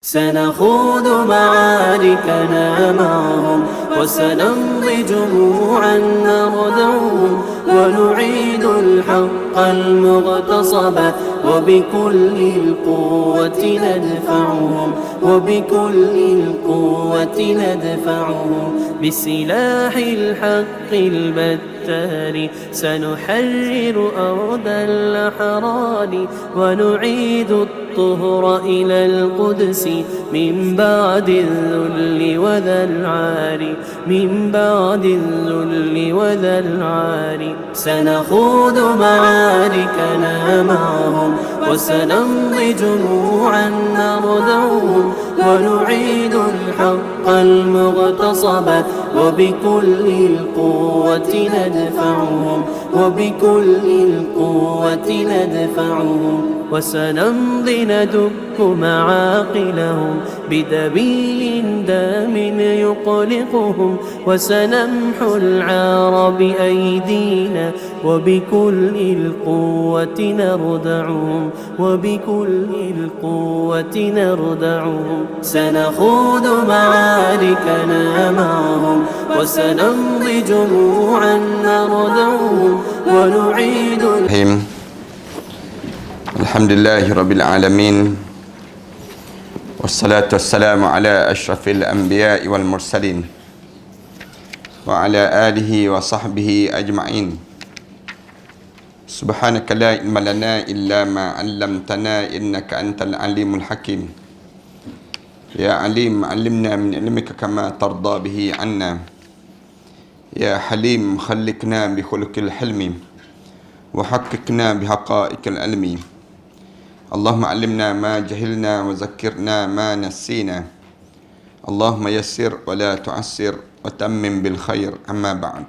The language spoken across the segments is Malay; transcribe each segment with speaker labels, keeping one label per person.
Speaker 1: سنخوض معاركنا معهم وسنمضي جموعا نردعهم ونعيد الحق المغتصب وبكل القوة ندفعهم وبكل القوة ندفعهم بسلاح الحق البتار سنحرر أرض الأحرار ونعيد الطهر إلى القدس من بعد الذل وذا العار من بعد الذل وذا العار سنخوض معاركنا معهم وسنمضي جموعا نردعهم ونعيد الحق المغتصب وبكل القوة ندفعهم وبكل القوة ندفعهم وسنمضي ندك معاقلهم بدبيل دام يقلقهم وسنمحو العار بأيدينا وبكل القوة نردعهم وبكل القوة نردعهم سنخوض معاركنا معهم وسنمضي جموعا نردعهم ونعيد
Speaker 2: الحمد لله رب العالمين والصلاة والسلام على أشرف الأنبياء والمرسلين وعلى آله وصحبه أجمعين سبحانك لا علم لنا إلا ما علمتنا إنك أنت العليم الحكيم يا عليم علمنا من علمك كما ترضى به عنا يا حليم خلقنا بخلق الحلم وحققنا بحقائق العلم اللهم علمنا ما جهلنا وذكرنا ما نسينا اللهم يسر ولا تعسر وتمم بالخير أما بعد.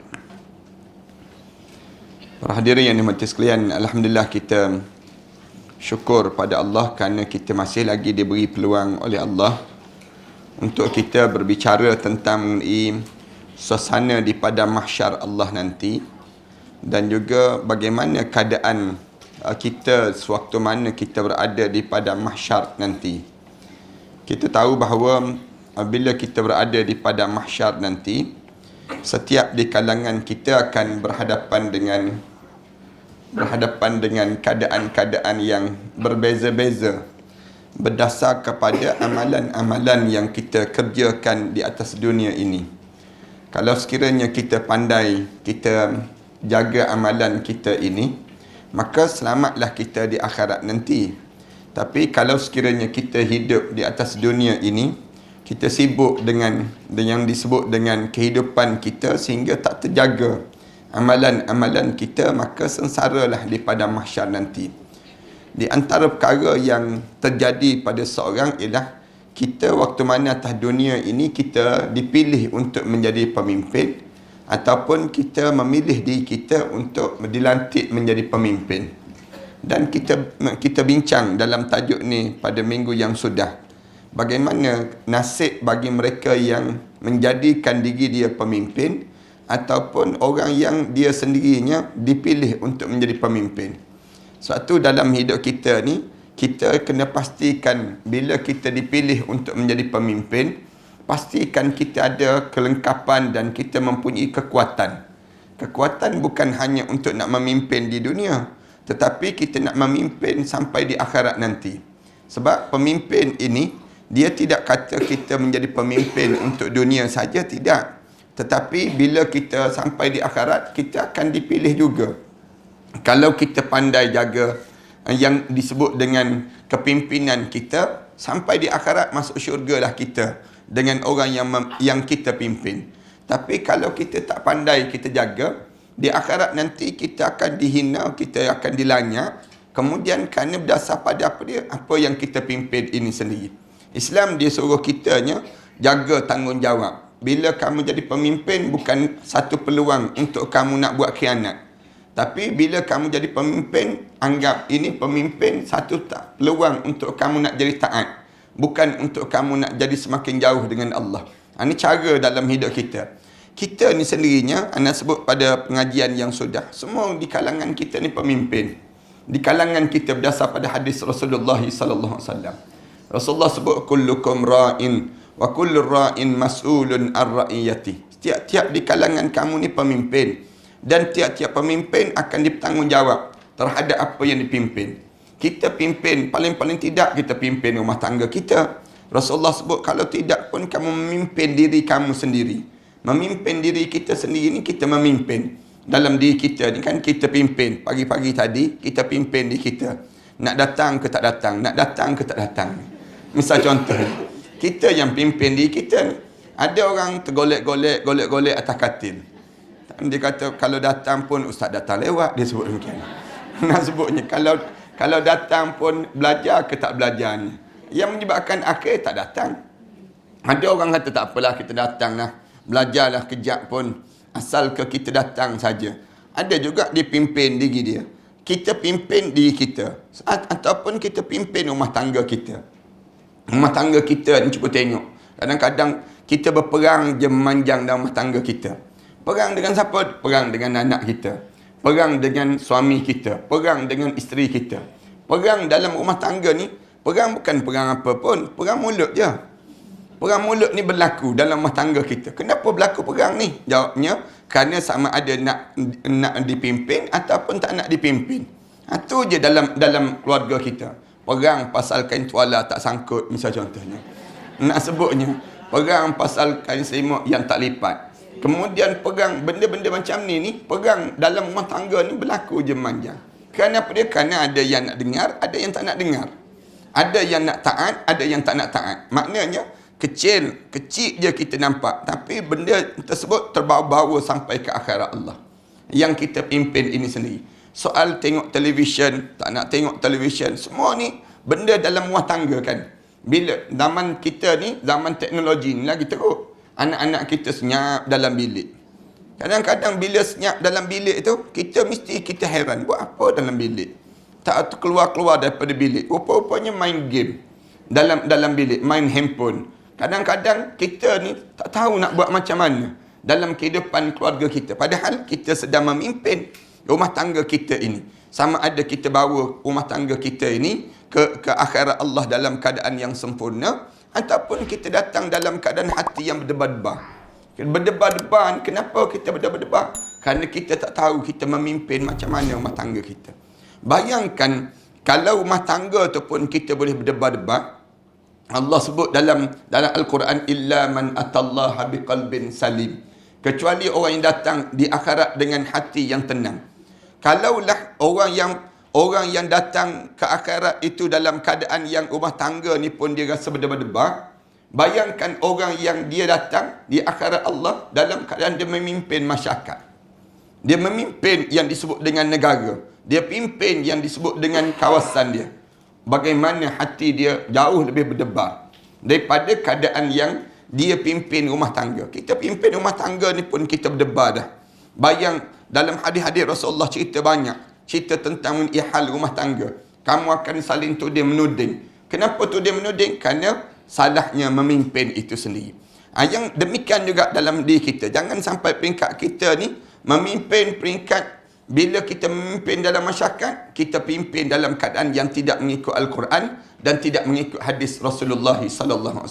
Speaker 2: Para hadirin yang dimati sekalian, alhamdulillah kita syukur pada Allah kerana kita masih lagi diberi peluang oleh Allah untuk kita berbicara tentang mengenai suasana di padang mahsyar Allah nanti dan juga bagaimana keadaan kita sewaktu mana kita berada di padang mahsyar nanti. Kita tahu bahawa bila kita berada di padang mahsyar nanti, setiap di kalangan kita akan berhadapan dengan keadaan-keadaan yang berbeza-beza berdasar kepada amalan-amalan yang kita kerjakan di atas dunia ini. Kalau sekiranya kita pandai, kita jaga amalan kita ini, maka selamatlah kita di akhirat nanti. Tapi kalau sekiranya kita hidup di atas dunia ini, kita sibuk dengan yang disebut dengan kehidupan kita sehingga tak terjaga amalan-amalan kita, maka sengsaralah di padang mahsyar nanti. Di antara perkara yang terjadi pada seorang ialah kita waktu mana atas dunia ini kita dipilih untuk menjadi pemimpin ataupun kita memilih diri kita untuk dilantik menjadi pemimpin. Dan kita bincang dalam tajuk ni pada minggu yang sudah, bagaimana nasib bagi mereka yang menjadikan diri dia pemimpin ataupun orang yang dia sendirinya dipilih untuk menjadi pemimpin. Suatu dalam hidup kita ni, kita kena pastikan bila kita dipilih untuk menjadi pemimpin, pastikan kita ada kelengkapan dan kita mempunyai kekuatan. Kekuatan bukan hanya untuk nak memimpin di dunia, tetapi kita nak memimpin sampai di akhirat nanti. Sebab pemimpin ini, dia tidak kata kita menjadi pemimpin untuk dunia saja, tidak. Tetapi bila kita sampai di akhirat, kita akan dipilih juga. Kalau kita pandai jaga yang disebut dengan kepimpinan kita, sampai di akhirat masuk syurga lah kita dengan orang yang kita pimpin. Tapi kalau kita tak pandai kita jaga, di akhirat nanti kita akan dihina, kita akan dilanyak. Kemudian kerana berdasar pada apa yang kita pimpin ini sendiri. Islam dia suruh kitanya jaga tanggungjawab. Bila kamu jadi pemimpin, bukan satu peluang untuk kamu nak buat khianat. Tapi bila kamu jadi pemimpin, anggap ini pemimpin satu peluang untuk kamu nak jadi taat. Bukan untuk kamu nak jadi semakin jauh dengan Allah. Ini cara dalam hidup kita. Kita ni sendirinya, anda sebut pada pengajian yang sudah, semua di kalangan kita ni pemimpin. Di kalangan kita berdasar pada hadis Rasulullah SAW. Rasulullah sebut kullukum ra'in wa kullu ra'in mas'ulun ar ra'iyati. Tiap-tiap di kalangan kamu ni pemimpin, dan tiap-tiap pemimpin akan bertanggungjawab terhadap apa yang dipimpin. Kita pimpin, paling-paling tidak kita pimpin rumah tangga kita. Rasulullah sebut kalau tidak pun kamu memimpin diri kamu sendiri. Memimpin diri kita sendiri ni kita memimpin. Dalam diri kita ni kan kita pimpin. Pagi-pagi tadi kita pimpin diri kita. Nak datang ke tak datang, nak datang ke tak datang. Misal contoh, kita yang pimpin diri kita ni. Ada orang tergolek-golek atas katil. Dia kata kalau datang pun ustaz datang lewat, dia sebut demikian. Nak sebutnya kalau datang pun belajar ke tak belajar ni. Yang menyebabkan akhir tak datang. Ada orang kata tak apalah kita datang lah. Belajarlah kejap pun. Asal ke kita datang saja. Ada juga dia pimpin diri dia. Kita pimpin diri kita. Ataupun kita pimpin rumah tangga kita. Rumah tangga kita ni cuba tengok. Kadang-kadang kita berperang je memanjang dalam rumah tangga kita. Perang dengan siapa? Perang dengan anak kita. Perang dengan suami kita. Perang dengan isteri kita. Perang dalam rumah tangga ni, perang bukan perang apa pun. Perang mulut je. Perang mulut ni berlaku dalam rumah tangga kita. Kenapa berlaku perang ni? Jawabnya, kerana sama ada nak dipimpin ataupun tak nak dipimpin. Itu je dalam keluarga kita. Perang pasal kain tuala tak sangkut, misal contohnya. Nak sebutnya, perang pasal kain selimut yang tak lipat. Kemudian perang benda-benda macam ni perang dalam rumah tangga ni berlaku je memanjang. Kerana apa dia? Kerana ada yang nak dengar, ada yang tak nak dengar. Ada yang nak taat, ada yang tak nak taat. Maknanya kecil je kita nampak, tapi benda tersebut terbawa-bawa sampai ke akhirat Allah. Yang kita pimpin ini sendiri. Soal tengok televisyen, tak nak tengok televisyen, semua ni benda dalam rumah tangga kan. Bila zaman kita ni, zaman teknologi ni lagi teruk. Anak-anak kita senyap dalam bilik. Kadang-kadang bila senyap dalam bilik tu, kita heran. Buat apa dalam bilik? Tak keluar-keluar daripada bilik. Rupa-rupanya main game. Dalam bilik, main handphone. Kadang-kadang kita ni tak tahu nak buat macam mana dalam kehidupan keluarga kita. Padahal kita sedang memimpin rumah tangga kita ini. Sama ada kita bawa rumah tangga kita ini ke akhirat Allah dalam keadaan yang sempurna, ataupun kita datang dalam keadaan hati yang berdebar-debar. Berdebar-debar, kenapa kita berdebar-debar? Kerana kita tak tahu kita memimpin macam mana rumah tangga kita. Bayangkan kalau rumah tangga tu pun kita boleh berdebar-debar. Allah sebut dalam Al-Quran, illa man atallaha biqalbin salim. Kecuali orang yang datang di akhirat dengan hati yang tenang. Kalaulah orang yang datang ke akhirat itu dalam keadaan yang rumah tangga ni pun dia rasa berdebar-debar. Bayangkan orang yang dia datang di akhirat Allah dalam keadaan dia memimpin masyarakat. Dia memimpin yang disebut dengan negara. Dia pimpin yang disebut dengan kawasan dia. Bagaimana hati dia jauh lebih berdebar daripada keadaan yang dia pimpin rumah tangga. Kita pimpin rumah tangga ni pun kita berdebar dah. Bayang dalam hadis-hadis Rasulullah cerita banyak. Cerita tentang ihal rumah tangga. Kamu akan saling tuding menuding. Kenapa tuding menuding? Kerana salahnya memimpin itu sendiri. Yang demikian juga dalam diri kita. Jangan sampai peringkat kita ni memimpin peringkat. Bila kita memimpin dalam masyarakat, kita pimpin dalam keadaan yang tidak mengikut Al-Quran dan tidak mengikut hadis Rasulullah SAW.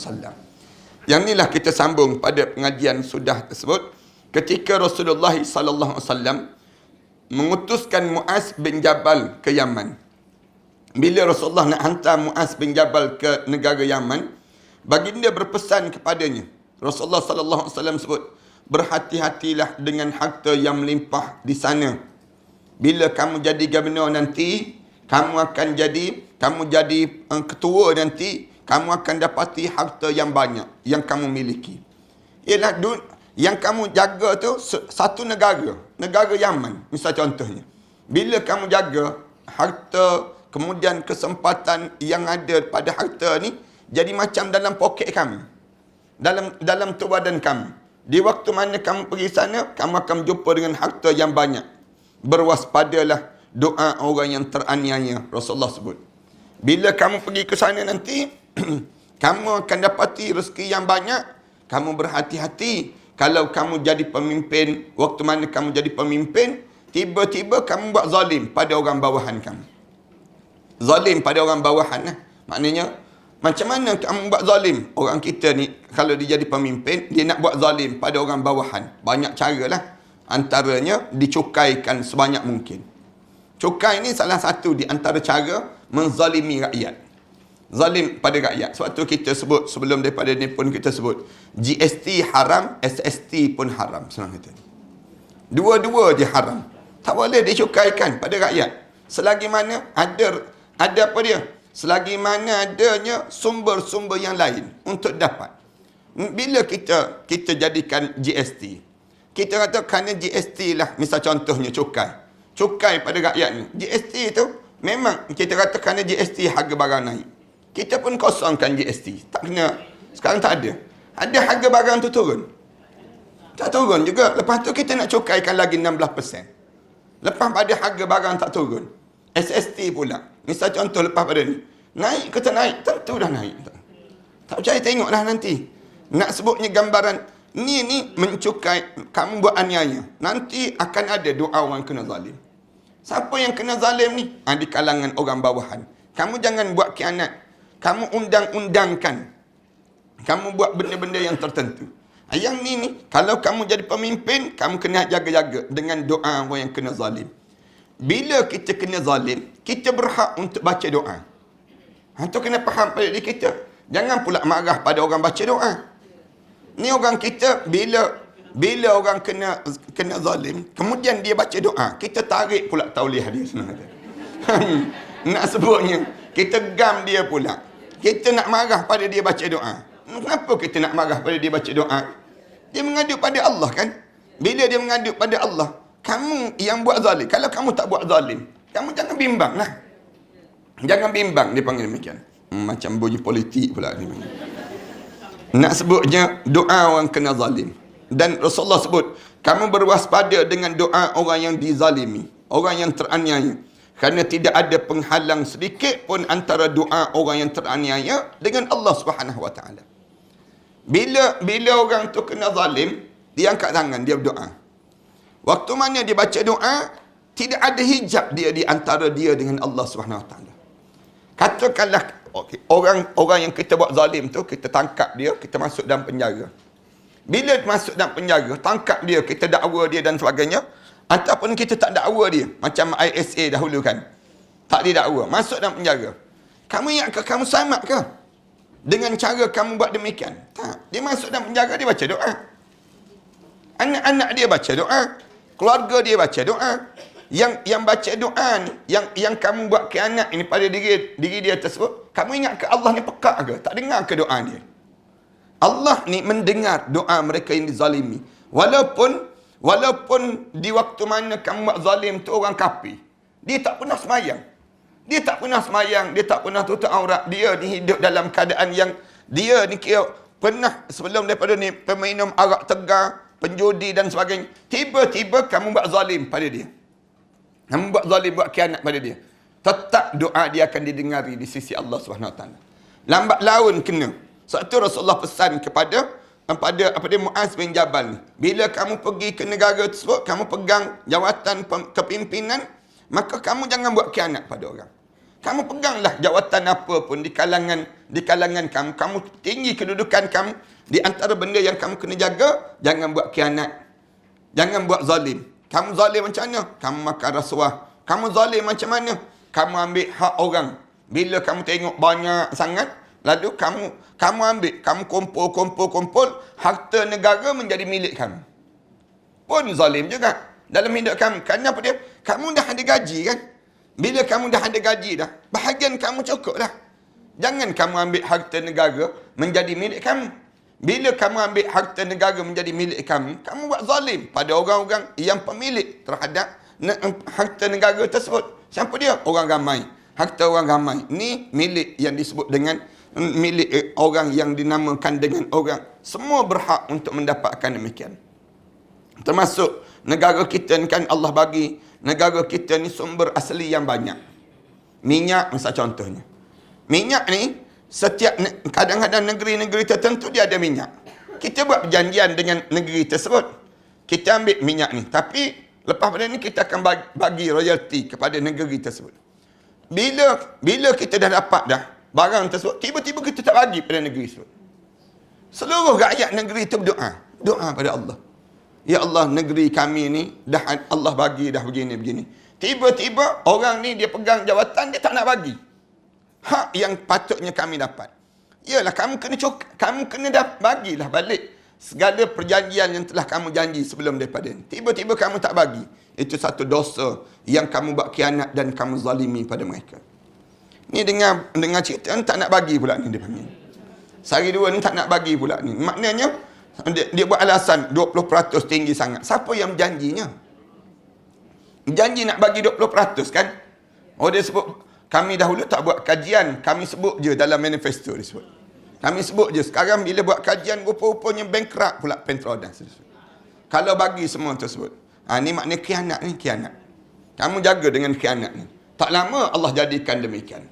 Speaker 2: Yang inilah kita sambung pada pengajian sudah tersebut. Ketika Rasulullah SAW mengutuskan Muaz bin Jabal ke Yaman. Bila Rasulullah nak hantar Muaz bin Jabal ke negara Yaman, baginda berpesan kepadanya. Rasulullah SAW sebut, berhati-hatilah dengan harta yang melimpah di sana. Bila kamu jadi gubernur nanti, kamu jadi ketua nanti, kamu akan dapati harta yang banyak yang kamu miliki. Ialah yang kamu jaga tu satu negara Yaman, misal contohnya. Bila kamu jaga harta, kemudian kesempatan yang ada pada harta ni jadi macam dalam poket kamu, dalam tubuh badan kamu. Di waktu mana kamu pergi sana, kamu akan jumpa dengan harta yang banyak. Berwaspadalah doa orang yang teraniaya, Rasulullah sebut. Bila kamu pergi ke sana nanti, kamu akan dapati rezeki yang banyak. Kamu berhati-hati. Kalau kamu jadi pemimpin, waktu mana kamu jadi pemimpin, tiba-tiba kamu buat zalim pada orang bawahan kamu. Zalim pada orang bawahan. Maknanya, Macam mana kamu buat zalim? Orang kita ni, kalau dia jadi pemimpin, dia nak buat zalim pada orang bawahan. Banyak cara lah. Antaranya, dicukaikan sebanyak mungkin. Cukai ni salah satu di antara cara menzalimi rakyat. Zalim pada rakyat. Sebab tu kita sebut, sebelum daripada ni pun kita sebut, GST haram, SST pun haram. Senang kata. Dua-dua je haram. Tak boleh dicukaikan pada rakyat. Selagi mana ada apa dia? Selagi mana adanya sumber-sumber yang lain untuk dapat. Bila kita jadikan GST, kita kata kerana GST lah, misal contohnya cukai pada rakyat ni. GST tu memang kita kata kerana GST harga barang naik. Kita pun kosongkan GST. Tak kena. Sekarang tak ada. Ada harga barang tu turun. Tak turun juga. Lepas tu kita nak cukaikan lagi 16%. Lepas pada harga barang tak turun. SST pula. Misal contoh lepas pada ni. Naik ke tak naik? Tentu dah naik. Tak percaya tengoklah nanti. Nak sebutnya gambaran. Ni mencukai. Kamu buat aniaya. Nanti akan ada doa orang kena zalim. Siapa yang kena zalim ni? Di kalangan orang bawahan. Kamu jangan buat khianat. Kamu undang-undangkan. Kamu buat benda-benda yang tertentu. Yang ni, kalau kamu jadi pemimpin, kamu kena jaga-jaga dengan doa orang yang kena zalim. Bila kita kena zalim, kita berhak untuk baca doa. Itu kena faham pada diri kita. Jangan pula marah pada orang baca doa. Ni orang kita, bila orang kena zalim, kemudian dia baca doa, kita tarik pula tauliah dia sebenarnya. Nak sebutnya, kita gam dia pula. Kita nak marah pada dia baca doa. Kenapa kita nak marah pada dia baca doa? Dia mengadu pada Allah kan? Bila dia mengadu pada Allah, kamu yang buat zalim. Kalau kamu tak buat zalim, kamu jangan bimbang lah. Jangan bimbang, dia panggil demikian. Macam bunyi politik pula ni. Nak sebutnya, doa orang kena zalim. Dan Rasulullah sebut, kamu berwaspada dengan doa orang yang dizalimi. Orang yang teraniaya. Kerana tidak ada penghalang sedikit pun antara doa orang yang teraniaya dengan Allah Subhanahu Wa Taala. Bila orang tu kena zalim, dia angkat tangan, dia berdoa. Waktu mana dia baca doa, tidak ada hijab dia di antara dia dengan Allah Subhanahu Wa Taala. Katakanlah orang yang kita buat zalim tu, kita tangkap dia, kita masuk dalam penjara. Bila masuk dalam penjara, tangkap dia, kita dakwa dia dan sebagainya, ataupun kita tak dakwa dia, macam ISA dahulu kan, tak didakwa, masuk dalam penjara. Kamu ingat ke kamu selamat ke dengan cara kamu buat demikian? Tak. Dia masuk dalam penjara, dia baca doa. Anak-anak dia baca doa, keluarga dia baca doa. Yang baca doa ni, yang kamu buat khianat ini pada diri dia tersebut, kamu ingat ke Allah ni pekak ke? Tak dengar ke doa dia? Allah ni mendengar doa mereka yang dizalimi. Walaupun di waktu mana kamu buat zalim tu orang kafir, dia tak pernah semayang. Dia tak pernah semayang, dia tak pernah tutup aurat. Dia ni hidup dalam keadaan yang dia ni kira pernah sebelum daripada ni peminum arak tegar, penjudi dan sebagainya. Tiba-tiba kamu buat zalim pada dia. Kamu buat zalim, buat khianat pada dia. Tetap doa dia akan didengari di sisi Allah SWT. Lambat laun kena. Sebab tu Rasulullah pesan kepada Muaz bin Jabal ni. Bila kamu pergi ke negara tersebut, kamu pegang jawatan kepimpinan, maka kamu jangan buat khianat pada orang. Kamu peganglah jawatan apa pun di kalangan kamu. Kamu tinggi kedudukan kamu. Di antara benda yang kamu kena jaga, jangan buat khianat. Jangan buat zalim. Kamu zalim macam mana? Kamu makan rasuah. Kamu zalim macam mana? Kamu ambil hak orang. Bila kamu tengok banyak sangat, lalu kamu ambil, kamu kumpul, harta negara menjadi milik kamu. Pun zalim juga dalam hidup kamu. Kerana apa dia? Kamu dah ada gaji kan? Bila kamu dah ada gaji dah, bahagian kamu cukup dah. Jangan kamu ambil harta negara menjadi milik kamu. Bila kamu ambil harta negara menjadi milik kamu, kamu buat zalim pada orang-orang yang pemilik terhadap harta negara tersebut. Siapa dia? Orang ramai. Harta orang ramai. Ni milik yang disebut dengan milik orang yang dinamakan dengan orang. Semua berhak untuk mendapatkan demikian. Termasuk negara kita ni kan Allah bagi negara kita ni sumber asli yang banyak. Minyak misal contohnya. Minyak ni setiap kadang-kadang negeri-negeri tertentu dia ada minyak. Kita buat perjanjian dengan negeri tersebut. Kita ambil minyak ni. Tapi lepas pada ni kita akan bagi royalty kepada negeri tersebut. Bila kita dah dapat dah, barang tersebut, tiba-tiba kita tak bagi pada negeri tersebut. Seluruh rakyat negeri itu berdoa. Doa pada Allah. Ya Allah, negeri kami ni dah Allah bagi dah begini-begini. Tiba-tiba orang ni dia pegang jawatan, dia tak nak bagi hak yang patutnya kami dapat. Yalah, kamu kena bagilah balik segala perjanjian yang telah kamu janji sebelum daripada ni. Tiba-tiba kamu tak bagi. Itu satu dosa yang kamu buat khianat dan kamu zalimi pada mereka. Ni dengar cerita ni tak nak bagi pula ni dia panggil. Sehari dua ni tak nak bagi pula ni. Maknanya dia buat alasan 20% tinggi sangat. Siapa yang janjinya? Janji nak bagi 20% kan? Oh, dia sebut kami dahulu tak buat kajian, kami sebut je dalam manifesto dia sebut. Kami sebut je. Sekarang bila buat kajian rupa-rupanya bankrupt pula Petronas. Kalau bagi semua tersebut. Ni maknanya khianat ni, khianat. Kamu jaga dengan khianat ni. Tak lama Allah jadikan demikian.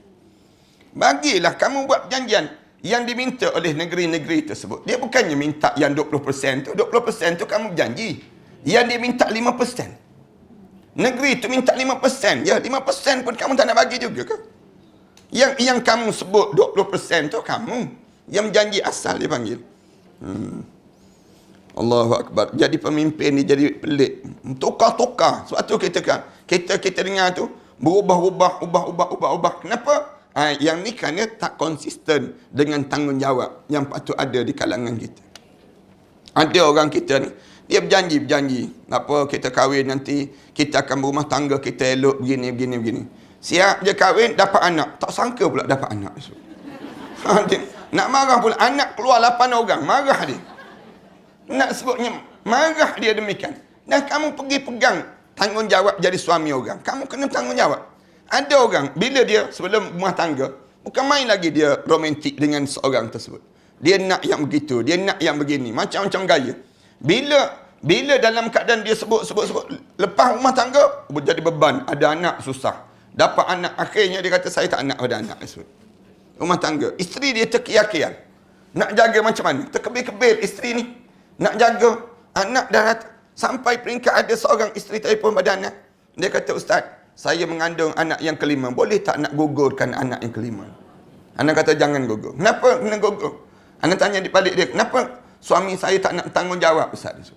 Speaker 2: Bagilah kamu buat janjian yang diminta oleh negeri-negeri tersebut. Dia bukannya minta yang 20% tu. 20% tu kamu berjanji. Yang dia minta 5%. Negeri tu minta 5%. Ya, 5% pun kamu tak nak bagi juga ke? Yang kamu sebut 20% tu kamu. Yang janji asal dia panggil. Allahu Akbar. Jadi pemimpin ni jadi pelik. Tukar-tukar. Sebab tu kita dengar tu berubah. Kenapa? Yang ni kerana tak konsisten dengan tanggungjawab yang patut ada di kalangan kita. Ada orang kita ni, dia berjanji. Apa, kita kahwin nanti, kita akan berumah tangga, kita elok begini. Siap je kahwin, dapat anak. Tak sangka pula dapat anak. Nak marah pula. Anak keluar 8 orang. Marah dia. Nak sebutnya, marah dia demikian. Dan kamu pergi pegang tanggungjawab jadi suami orang. Kamu kena tanggungjawab. Ada orang, bila dia sebelum rumah tangga, bukan main lagi dia romantik dengan seorang tersebut. Dia nak yang begitu, dia nak yang begini. Macam-macam gaya. Bila dalam keadaan dia sebut, lepas rumah tangga, jadi beban. Ada anak, susah. Dapat anak, akhirnya dia kata, saya tak nak ada anak tersebut. Rumah tangga. Isteri dia terkial-kial. Nak jaga macam mana? Terkebil-kebil isteri ni. Nak jaga. Anak dah sampai peringkat ada seorang isteri telefon pada anak. Dia kata, Ustaz, saya mengandung anak yang kelima. Boleh tak nak gugurkan anak yang kelima? Anak kata, jangan gugur. Kenapa kena gugur? Anak tanya di balik dia, kenapa suami saya tak nak tanggungjawab, Ustaz?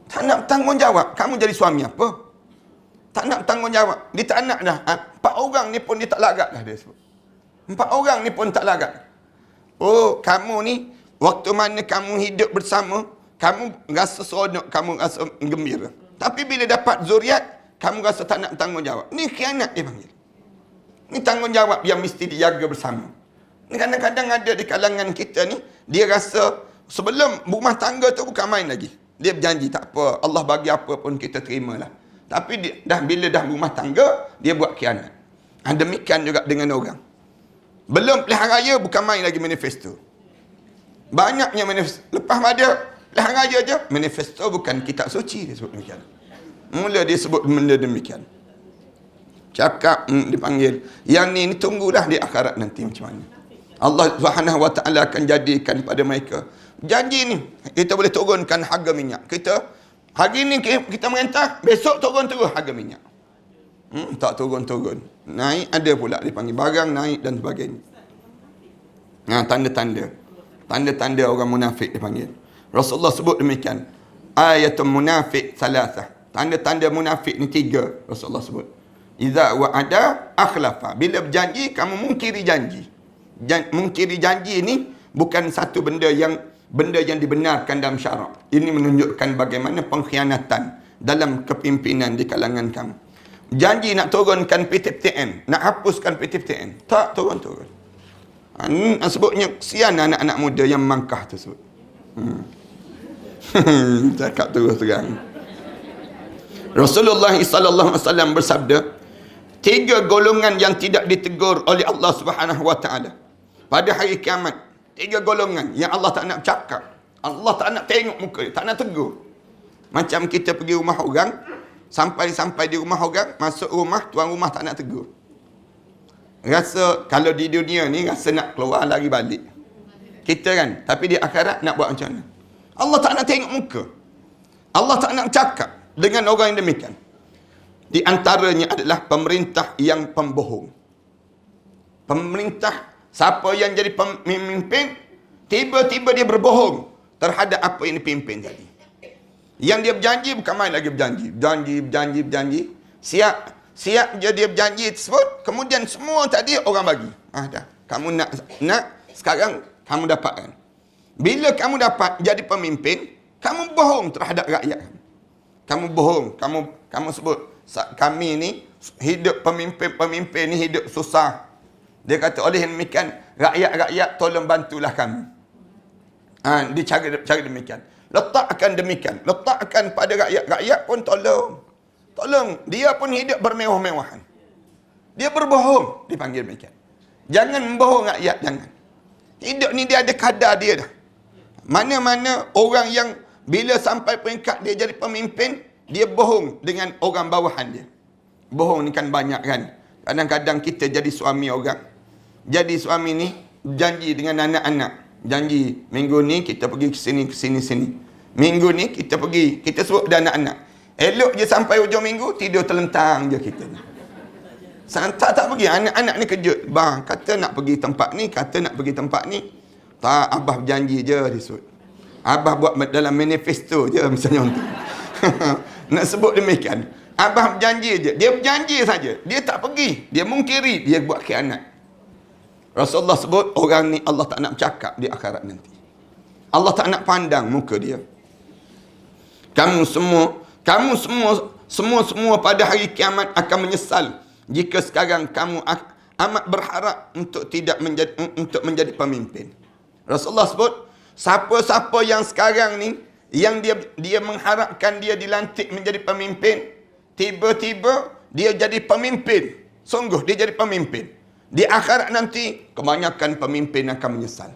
Speaker 2: Tak nak tanggungjawab. Kamu jadi suami apa? Tak nak tanggungjawab. Dia tak nak dah. 4 orang ni pun dia tak larat dah dia sebut. 4 orang ni pun tak larat. Oh, kamu ni, waktu mana kamu hidup bersama, kamu rasa seronok, kamu rasa gembira. Tapi bila dapat zuriat, kamu rasa tak nak tanggungjawab. Ni khianat dia panggil. Ni tanggungjawab yang mesti dijaga bersama. Ni kadang-kadang ada di kalangan kita ni, dia rasa sebelum rumah tangga tu bukan main lagi. Dia berjanji, tak apa, Allah bagi apa pun kita terimalah. Tapi bila dah rumah tangga, dia buat khianat. Demikian juga dengan orang. Belum pilihan raya, bukan main lagi manifesto. Banyaknya manifesto. Lepas pada pilihan raya je, manifesto bukan kitab suci, dia sebut demikian. Mula dia sebut benda demikian. Cakap dipanggil. Yang ni tunggulah di akhirat nanti macam mana. Allah Subhanahu Wa Taala akan jadikan pada mereka. Janji ni kita boleh turunkan harga minyak. Hari ni kita merintah, besok turun terus harga minyak. Tak turun-turun. Naik ada pula dipanggil. Barang naik dan sebagainya. Tanda-tanda. Tanda-tanda orang munafik dipanggil. Rasulullah sebut demikian. Ayatul munafik salasah. Tanda-tanda munafik ni 3 Rasulullah sebut. Iza wa'ada akhlafa. Bila berjanji, kamu mungkiri janji. Mungkiri janji ni bukan satu benda yang dibenarkan dalam syarak. Ini menunjukkan bagaimana pengkhianatan dalam kepimpinan di kalangan kamu. Janji nak turunkan PTPTN, nak hapuskan PTPTN. Tak turun-turun. Sebutnya kesian anak-anak muda yang mangkah tersebut. Cakap terus terang. Rasulullah SAW bersabda, 3 golongan yang tidak ditegur oleh Allah Subhanahu Wa Taala pada hari kiamat. 3 golongan yang Allah tak nak cakap. Allah tak nak tengok muka dia, tak nak tegur. Macam kita pergi rumah orang, sampai di rumah orang, masuk rumah, tuan rumah tak nak tegur. Rasa kalau di dunia ni rasa nak keluar lari balik. Kita kan, tapi di akhirat nak buat macam mana? Allah tak nak tengok muka. Allah tak nak cakap dengan orang yang demikian. Di antaranya adalah pemerintah yang pembohong. Pemerintah Siapa yang jadi pemimpin, tiba-tiba dia berbohong terhadap apa yang dipimpin tadi. Yang dia berjanji bukan main lagi berjanji. Siap je dia berjanji tersebut, kemudian semua tadi orang bagi. Dah. Kamu nak sekarang kamu dapatkan. Bila kamu dapat jadi pemimpin, kamu bohong terhadap rakyat. Kamu bohong, kamu sebut kami ni hidup pemimpin ni hidup susah. Dia kata oleh demikian rakyat tolong bantulah kami. Dia cara demikian. Letakkan demikian. Letakkan pada rakyat pun tolong. Dia pun hidup bermewah-mewahan. Dia berbohong, dipanggil demikian. Jangan membohong rakyat, jangan. Hidup ni dia ada kadar dia dah. Mana-mana orang yang bila sampai peringkat dia jadi pemimpin, dia bohong dengan orang bawahan dia. Bohong ni kan banyak kan. Kadang-kadang kita jadi suami orang. Jadi suami ni janji dengan anak-anak. Janji minggu ni kita pergi ke sini. Minggu ni kita pergi, kita sebut pada anak-anak. Elok je sampai hujung minggu, tidur terlentang je kita ni. Tak pergi. Anak-anak ni kejut. Bang, kata nak pergi tempat ni, Tak, abah berjanji je disebut. Abah buat dalam manifesto je misalnya untuk. Nak sebut demikian. Abah berjanji je. Dia berjanji saja. Dia tak pergi. Dia mungkiri. Dia buat khianat. Rasulullah sebut orang ni Allah tak nak bercakap di akhirat nanti. Allah tak nak pandang muka dia. Kamu semua pada hari kiamat akan menyesal jika sekarang kamu amat berharap untuk menjadi pemimpin. Rasulullah sebut siapa-siapa yang sekarang ni yang dia mengharapkan dia dilantik menjadi pemimpin, tiba-tiba dia jadi pemimpin. Sungguh dia jadi pemimpin. Di akhirat nanti kebanyakan pemimpin akan menyesal.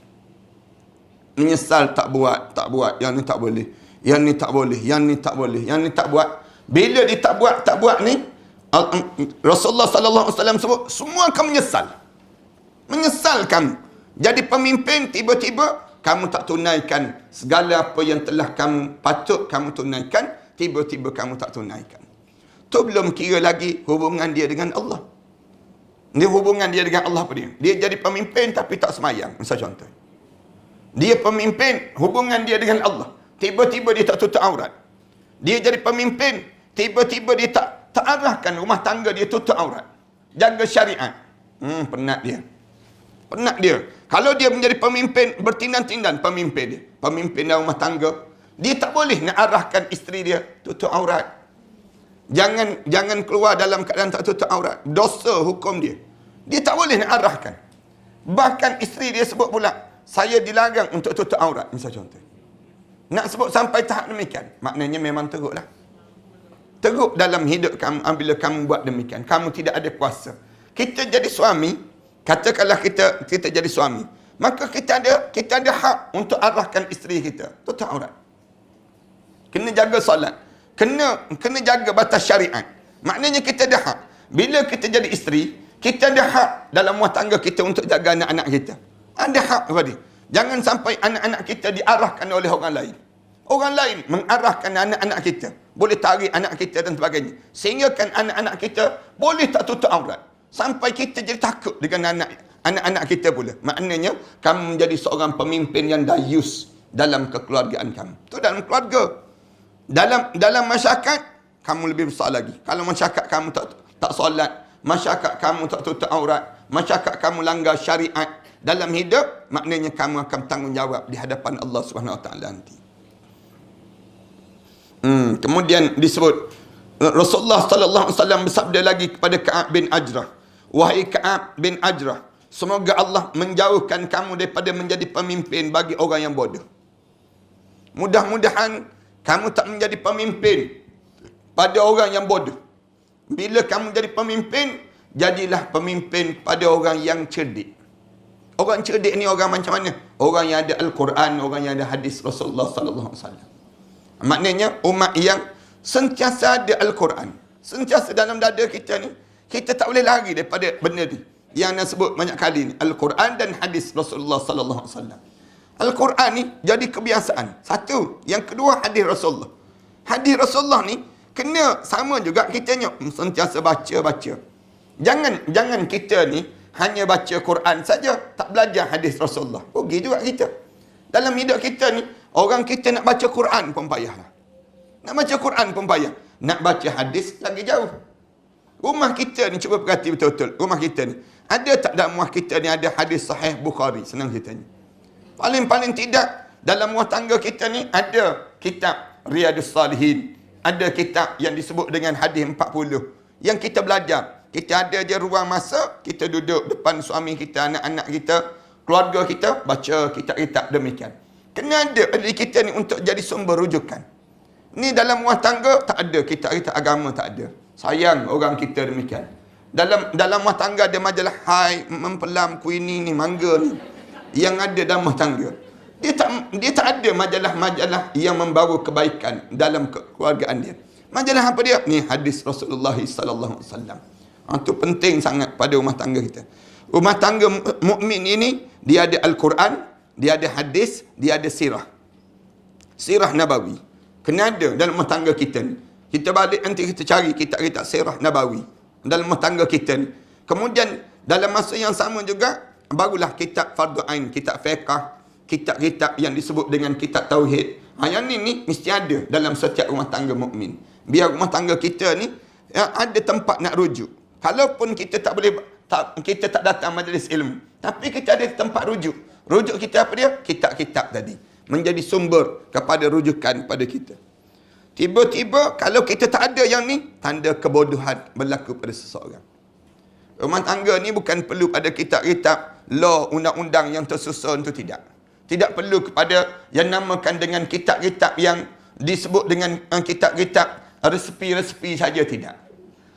Speaker 2: Menyesal tak buat, yang ni tak boleh. Yang ni tak boleh, yang ni tak buat. Bila dia tak buat ni, Rasulullah sallallahu alaihi wasallam sebut semua akan menyesal. Menyesal kamu. Jadi pemimpin tiba-tiba kamu tak tunaikan segala apa yang telah patut kamu tunaikan, tiba-tiba kamu tak tunaikan. Tu belum kira lagi hubungan dia dengan Allah. Dia hubungan dia dengan Allah apa dia? Dia jadi pemimpin tapi tak semayang. Misal contoh. Dia pemimpin, hubungan dia dengan Allah. Tiba-tiba dia tak tutup aurat. Dia jadi pemimpin, tiba-tiba dia tak arahkan rumah tangga dia tutup aurat. Jaga syariat. Penat dia. Kalau dia menjadi pemimpin, bertindan-tindan pemimpin dia. Pemimpin dalam rumah tangga. Dia tak boleh nak arahkan isteri dia tutup aurat. Jangan keluar dalam keadaan tak tutup aurat. Dosa hukum dia. Dia tak boleh nak arahkan. Bahkan isteri dia sebut pula, saya dilarang untuk tutup aurat. Misal contoh. Nak sebut sampai tahap demikian. Maknanya memang teruklah. Teruk dalam hidup kamu bila kamu buat demikian. Kamu tidak ada kuasa. Kita jadi suami, katakanlah kita jadi suami, maka kita ada hak untuk arahkan isteri kita tutup aurat. Kena jaga solat. Kena jaga batas syariat. Maknanya kita ada hak. Bila kita jadi isteri, kita ada hak dalam rumah tangga kita untuk jaga anak-anak kita. Ada hak kepada. Jangan sampai anak-anak kita diarahkan oleh orang lain. Orang lain mengarahkan anak-anak kita. Boleh tarik anak kita dan sebagainya. Sehingga kan anak-anak kita boleh tak tutup aurat. Sampai kita jadi takut dengan anak-anak kita pula. Maknanya, kamu menjadi seorang pemimpin yang dayus dalam kekeluargaan kamu. Itu dalam keluarga. Dalam masyarakat, kamu lebih besar lagi. Kalau masyarakat kamu tak solat, masyarakat kamu tak tutup aurat, masyarakat kamu langgar syariat dalam hidup, maknanya kamu akan tanggungjawab di hadapan Allah Subhanahu Wa Taala nanti. Kemudian disebut Rasulullah sallallahu alaihi wasallam bersabda lagi kepada Ka'ab bin Ajrah, wahai Ka'ab bin Ajrah, semoga Allah menjauhkan kamu daripada menjadi pemimpin bagi orang yang bodoh. Mudah-mudahan kamu tak menjadi pemimpin pada orang yang bodoh. Bila kamu jadi pemimpin, jadilah pemimpin pada orang yang cerdik. Orang cerdik ni orang macam mana? Orang yang ada Al-Quran, orang yang ada hadis Rasulullah sallallahu alaihi wasallam. Maknanya umat yang sentiasa ada Al-Quran. Sentiasa dalam dada kita ni, kita tak boleh lari daripada benda ni. Yang nak sebut banyak kali ni, Al-Quran dan hadis Rasulullah sallallahu alaihi wasallam. Al-Quran ni jadi kebiasaan. Satu. Yang kedua, hadis Rasulullah. Hadis Rasulullah ni kena sama juga kita sentiasa baca. Jangan kita ni hanya baca Quran saja, tak belajar hadis Rasulullah. Rugi juga kita. Dalam hidup kita ni, orang kita nak baca Quran pun payah lah. Nak baca Quran pun payah. Nak baca hadis lagi jauh. Rumah kita ni, cuba perhati betul-betul. Rumah kita ni, ada tak dalam rumah kita ni ada hadis sahih Bukhari? Senang kita ni. Paling-paling tidak, dalam rumah tangga kita ni ada kitab Riyadus Salihin. Ada kitab yang disebut dengan hadis 40. Yang kita belajar. Kita ada je ruang masa, kita duduk depan suami kita, anak-anak kita, keluarga kita, baca kitab-kitab demikian. Kena ada diri kita ni untuk jadi sumber rujukan. Ni dalam rumah tangga, tak ada kitab-kitab agama, tak ada. Sayang orang kita demikian. Dalam rumah tangga ada majalah Hai, Mempelam, Kuini ni, Mangga ni. Yang ada dalam rumah tangga. Dia tak ada majalah-majalah yang membawa kebaikan dalam kekeluargaan dia. Majalah apa dia? Ni hadis Rasulullah sallallahu alaihi wasallam. Itu penting sangat pada rumah tangga kita. Rumah tangga mukmin ini, dia ada Al-Quran, dia ada hadis, dia ada sirah. Sirah Nabawi. Kena ada dalam rumah tangga kita ni. Kita balik nanti kita cari kitab-kitab sirah Nabawi dalam rumah tangga kita ni. Kemudian dalam masa yang sama juga, barulah kitab Fardu Ain, kitab fiqh, kitab-kitab yang disebut dengan kitab Tauhid. Yang ni mesti ada dalam setiap rumah tangga mukmin. Biar rumah tangga kita ni ada tempat nak rujuk. Kalaupun kita kita tak datang majlis ilmu, tapi kita ada tempat rujuk. Rujuk kita apa dia? Kitab-kitab tadi. Menjadi sumber kepada rujukan pada kita. Tiba-tiba kalau kita tak ada yang ni, tanda kebodohan berlaku pada seseorang. Rumah tangga ni bukan perlu pada kitab-kitab law, undang-undang yang tersusun tu, tidak. Tidak perlu kepada yang namakan dengan kitab-kitab yang disebut dengan kitab-kitab resepi-resepi saja, tidak.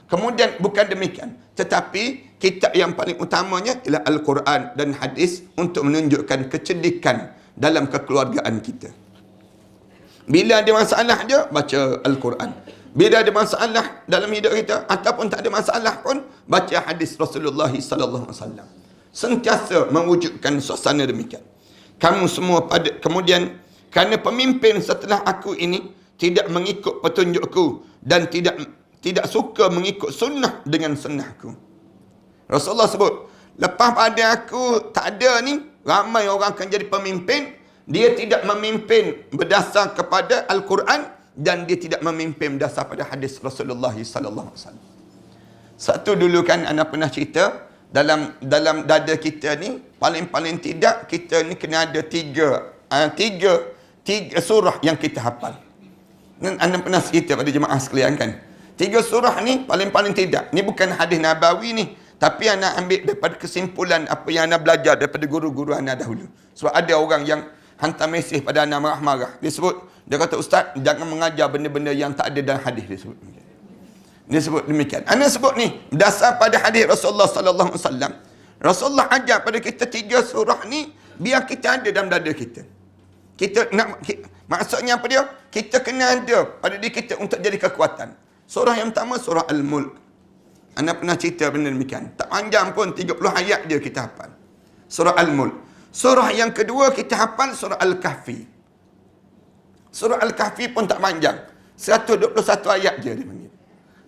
Speaker 2: Kemudian bukan demikian, tetapi kitab yang paling utamanya ialah Al-Quran dan hadis untuk menunjukkan kecerdikan dalam kekeluargaan kita. Bila ada masalah dia, baca Al-Quran. Bila ada masalah dalam hidup kita ataupun tak ada masalah pun, baca hadis Rasulullah sallallahu alaihi wasallam. Sentiasa mewujudkan suasana demikian. Kamu semua kemudian, kerana pemimpin setelah aku ini tidak mengikut petunjukku dan tidak suka mengikut sunnah dengan sunnahku. Rasulullah sebut, lepas pada aku tak ada ni, ramai orang akan jadi pemimpin, dia tidak memimpin berdasar kepada Al-Quran dan dia tidak memimpin berdasar pada hadis Rasulullah sallallahu alaihi wasallam. Satu dulu kan anak pernah cerita, dalam dada kita ni, paling-paling tidak kita ni kena ada tiga surah yang kita hafal. Dan anda pernah cerita pada jemaah sekalian kan, 3 surah ni paling-paling tidak. Ni bukan hadis Nabawi ni, tapi anak ambil daripada kesimpulan apa yang anda belajar daripada guru-guru anda dahulu. Sebab ada orang yang hantar mesej pada anak marah-marah. Dia kata, Ustaz, jangan mengajar benda-benda yang tak ada dalam hadis. Dia sebut demikian. Anak sebut ni, dasar pada hadis Rasulullah sallallahu alaihi wasallam. Rasulullah ajar pada kita 3 surah ni, biar kita ada dalam dada kita. Maksudnya apa dia? Kita kena ada pada diri kita untuk jadi kekuatan. Surah yang pertama, surah Al-Mulk. Anda pernah cerita benda demikian. Tak panjang pun, 30 ayat dia kita hafal. Surah Al-Mulk. Surah yang kedua kita hafal, surah Al-Kahfi. Surah Al-Kahfi pun tak panjang. 121 ayat je dia panggil.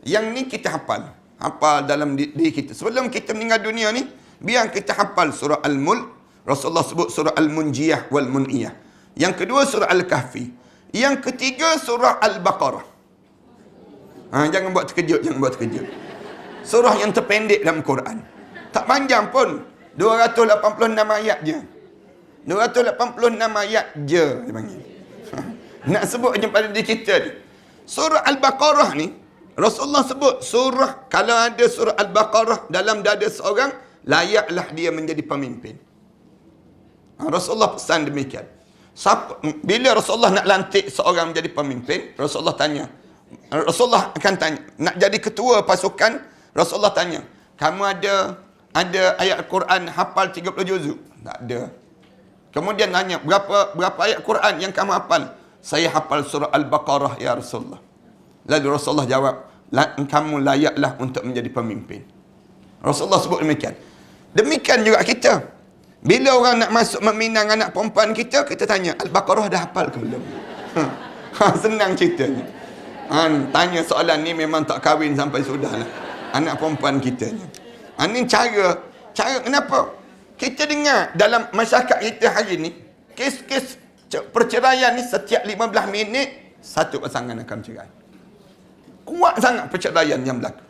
Speaker 2: Yang ni kita hafal. Hafal dalam diri kita. Sebelum kita meninggal dunia ni, biar kita hafal surah Al-Mulk. Rasulullah sebut surah Al-Munjiyah wal-Mun'iyah. Yang kedua, surah Al-Kahfi. Yang ketiga, surah Al-Baqarah. Jangan buat terkejut. Surah yang terpendek dalam Quran. Tak panjang pun. 286 ayat je. 286 ayat je dia panggil. Nak sebut je pada diri kita ni. Surah Al-Baqarah ni, Rasulullah sebut surah, kalau ada surah Al-Baqarah dalam dada seorang, layaklah dia menjadi pemimpin. Rasulullah pesan demikian. Bila Rasulullah nak lantik seorang menjadi pemimpin, Rasulullah akan tanya, nak jadi ketua pasukan, Rasulullah tanya, kamu ada ayat Quran hafal 30 juzuk? Tak ada. Kemudian tanya, berapa ayat Quran yang kamu hafal? Saya hafal surah Al-Baqarah ya Rasulullah. Lalu Rasulullah jawab, kamu layaklah untuk menjadi pemimpin. Rasulullah sebut demikian. Demikian juga kita. Bila orang nak masuk meminang anak perempuan kita, kita tanya, Al-Baqarah dah hafal ke belum? Senang ceritanya. Tanya soalan ni memang tak kahwin sampai sudah lah anak perempuan kita ni. Ini cara kenapa? Kita dengar dalam masyarakat kita hari ni, kes-kes perceraian ni setiap 15 minit, satu pasangan akan bercerai. Kuat sangat perceraian yang berlaku.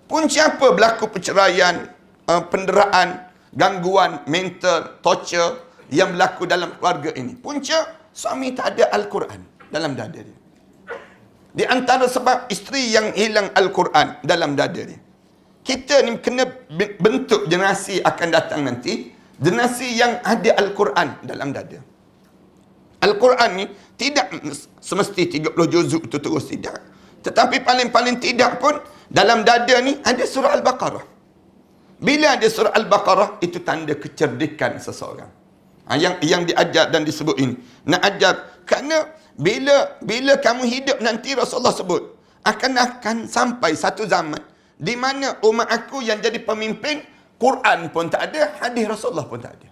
Speaker 2: Punca apa berlaku perceraian, penderaan, gangguan mental, torture yang berlaku dalam keluarga ini? Punca suami tak ada Al-Quran dalam dada dia. Di antara sebab isteri yang hilang Al-Quran dalam dada dia. Kita ni kena bentuk generasi akan datang nanti, generasi yang ada Al-Quran dalam dada. Al-Quran ni tidak semesti 30 juzuk itu terus, tidak. Tetapi paling-paling tidak pun dalam dada ni ada surah Al-Baqarah. Bila ada surah Al-Baqarah, itu tanda kecerdikan seseorang. Yang diajar dan disebut ini. Nak ajar, kerana bila kamu hidup nanti, Rasulullah sebut, akan sampai satu zaman di mana umat aku yang jadi pemimpin, Quran pun tak ada, hadis Rasulullah pun tak ada.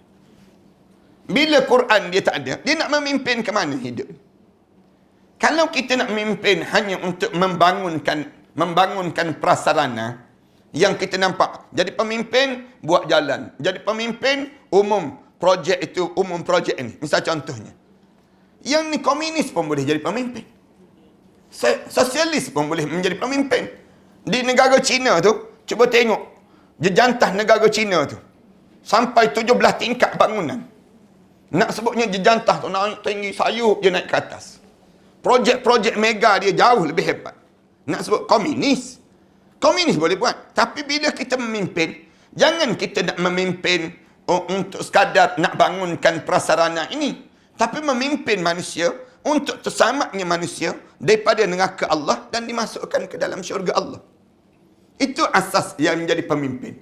Speaker 2: Bila Quran dia tak ada, dia nak memimpin ke mana hidup? Kalau kita nak memimpin hanya untuk membangunkan prasarana yang kita nampak, jadi pemimpin buat jalan, jadi pemimpin umum projek itu, umum projek ini. Misal contohnya, yang ni komunis pun boleh jadi pemimpin, sosialis pun boleh menjadi pemimpin. Di negara Cina tu, cuba tengok jejantah negara Cina tu, sampai 17 tingkat bangunan. Nak sebutnya jejantah tu, naik tinggi sayup je naik ke atas. Projek-projek mega dia jauh lebih hebat. Nak sebut komunis, komunis boleh buat. Tapi bila kita memimpin, jangan kita nak memimpin untuk sekadar nak bangunkan prasarana ini, tapi memimpin manusia untuk terselamatnya manusia daripada neraka Allah dan dimasukkan ke dalam syurga Allah. Itu asas yang menjadi pemimpin.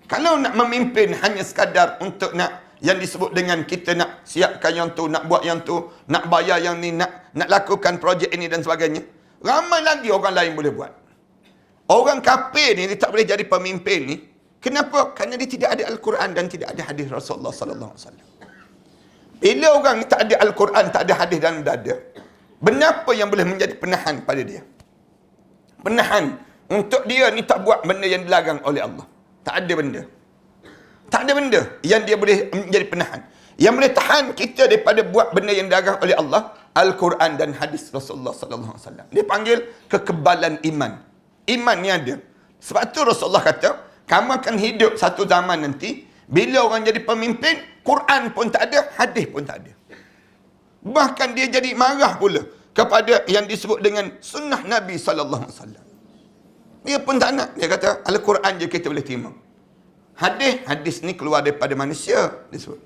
Speaker 2: Kalau nak memimpin hanya sekadar untuk nak yang disebut dengan kita nak siapkan yang tu, nak buat yang tu, nak bayar yang ni, nak lakukan projek ini dan sebagainya, ramai lagi orang lain boleh buat. Orang kafir ni dia tak boleh jadi pemimpin ni. Kenapa? Kerana dia tidak ada Al-Quran dan tidak ada hadis Rasulullah sallallahu alaihi wasallam. Bila orang ni tak ada Al-Quran, tak ada hadis dalam dada, benda apa yang boleh menjadi penahan pada dia? Penahan untuk dia ni tak buat benda yang dilarang oleh Allah. Tak ada benda. Tak ada benda yang dia boleh menjadi penahan. Yang boleh tahan kita daripada buat benda yang dilarang oleh Allah, Al-Quran dan hadis Rasulullah sallallahu alaihi wasallam. Dia panggil kekebalan iman. Iman ni ada. Sebab tu Rasulullah kata, kamu akan hidup satu zaman nanti, bila orang jadi pemimpin, Quran pun tak ada, hadis pun tak ada. Bahkan dia jadi marah pula kepada yang disebut dengan sunnah Nabi sallallahu alaihi wasallam. Dia pun tak nak. Dia kata, Al-Quran je kita boleh terima. Hadis ni keluar daripada manusia, disebut.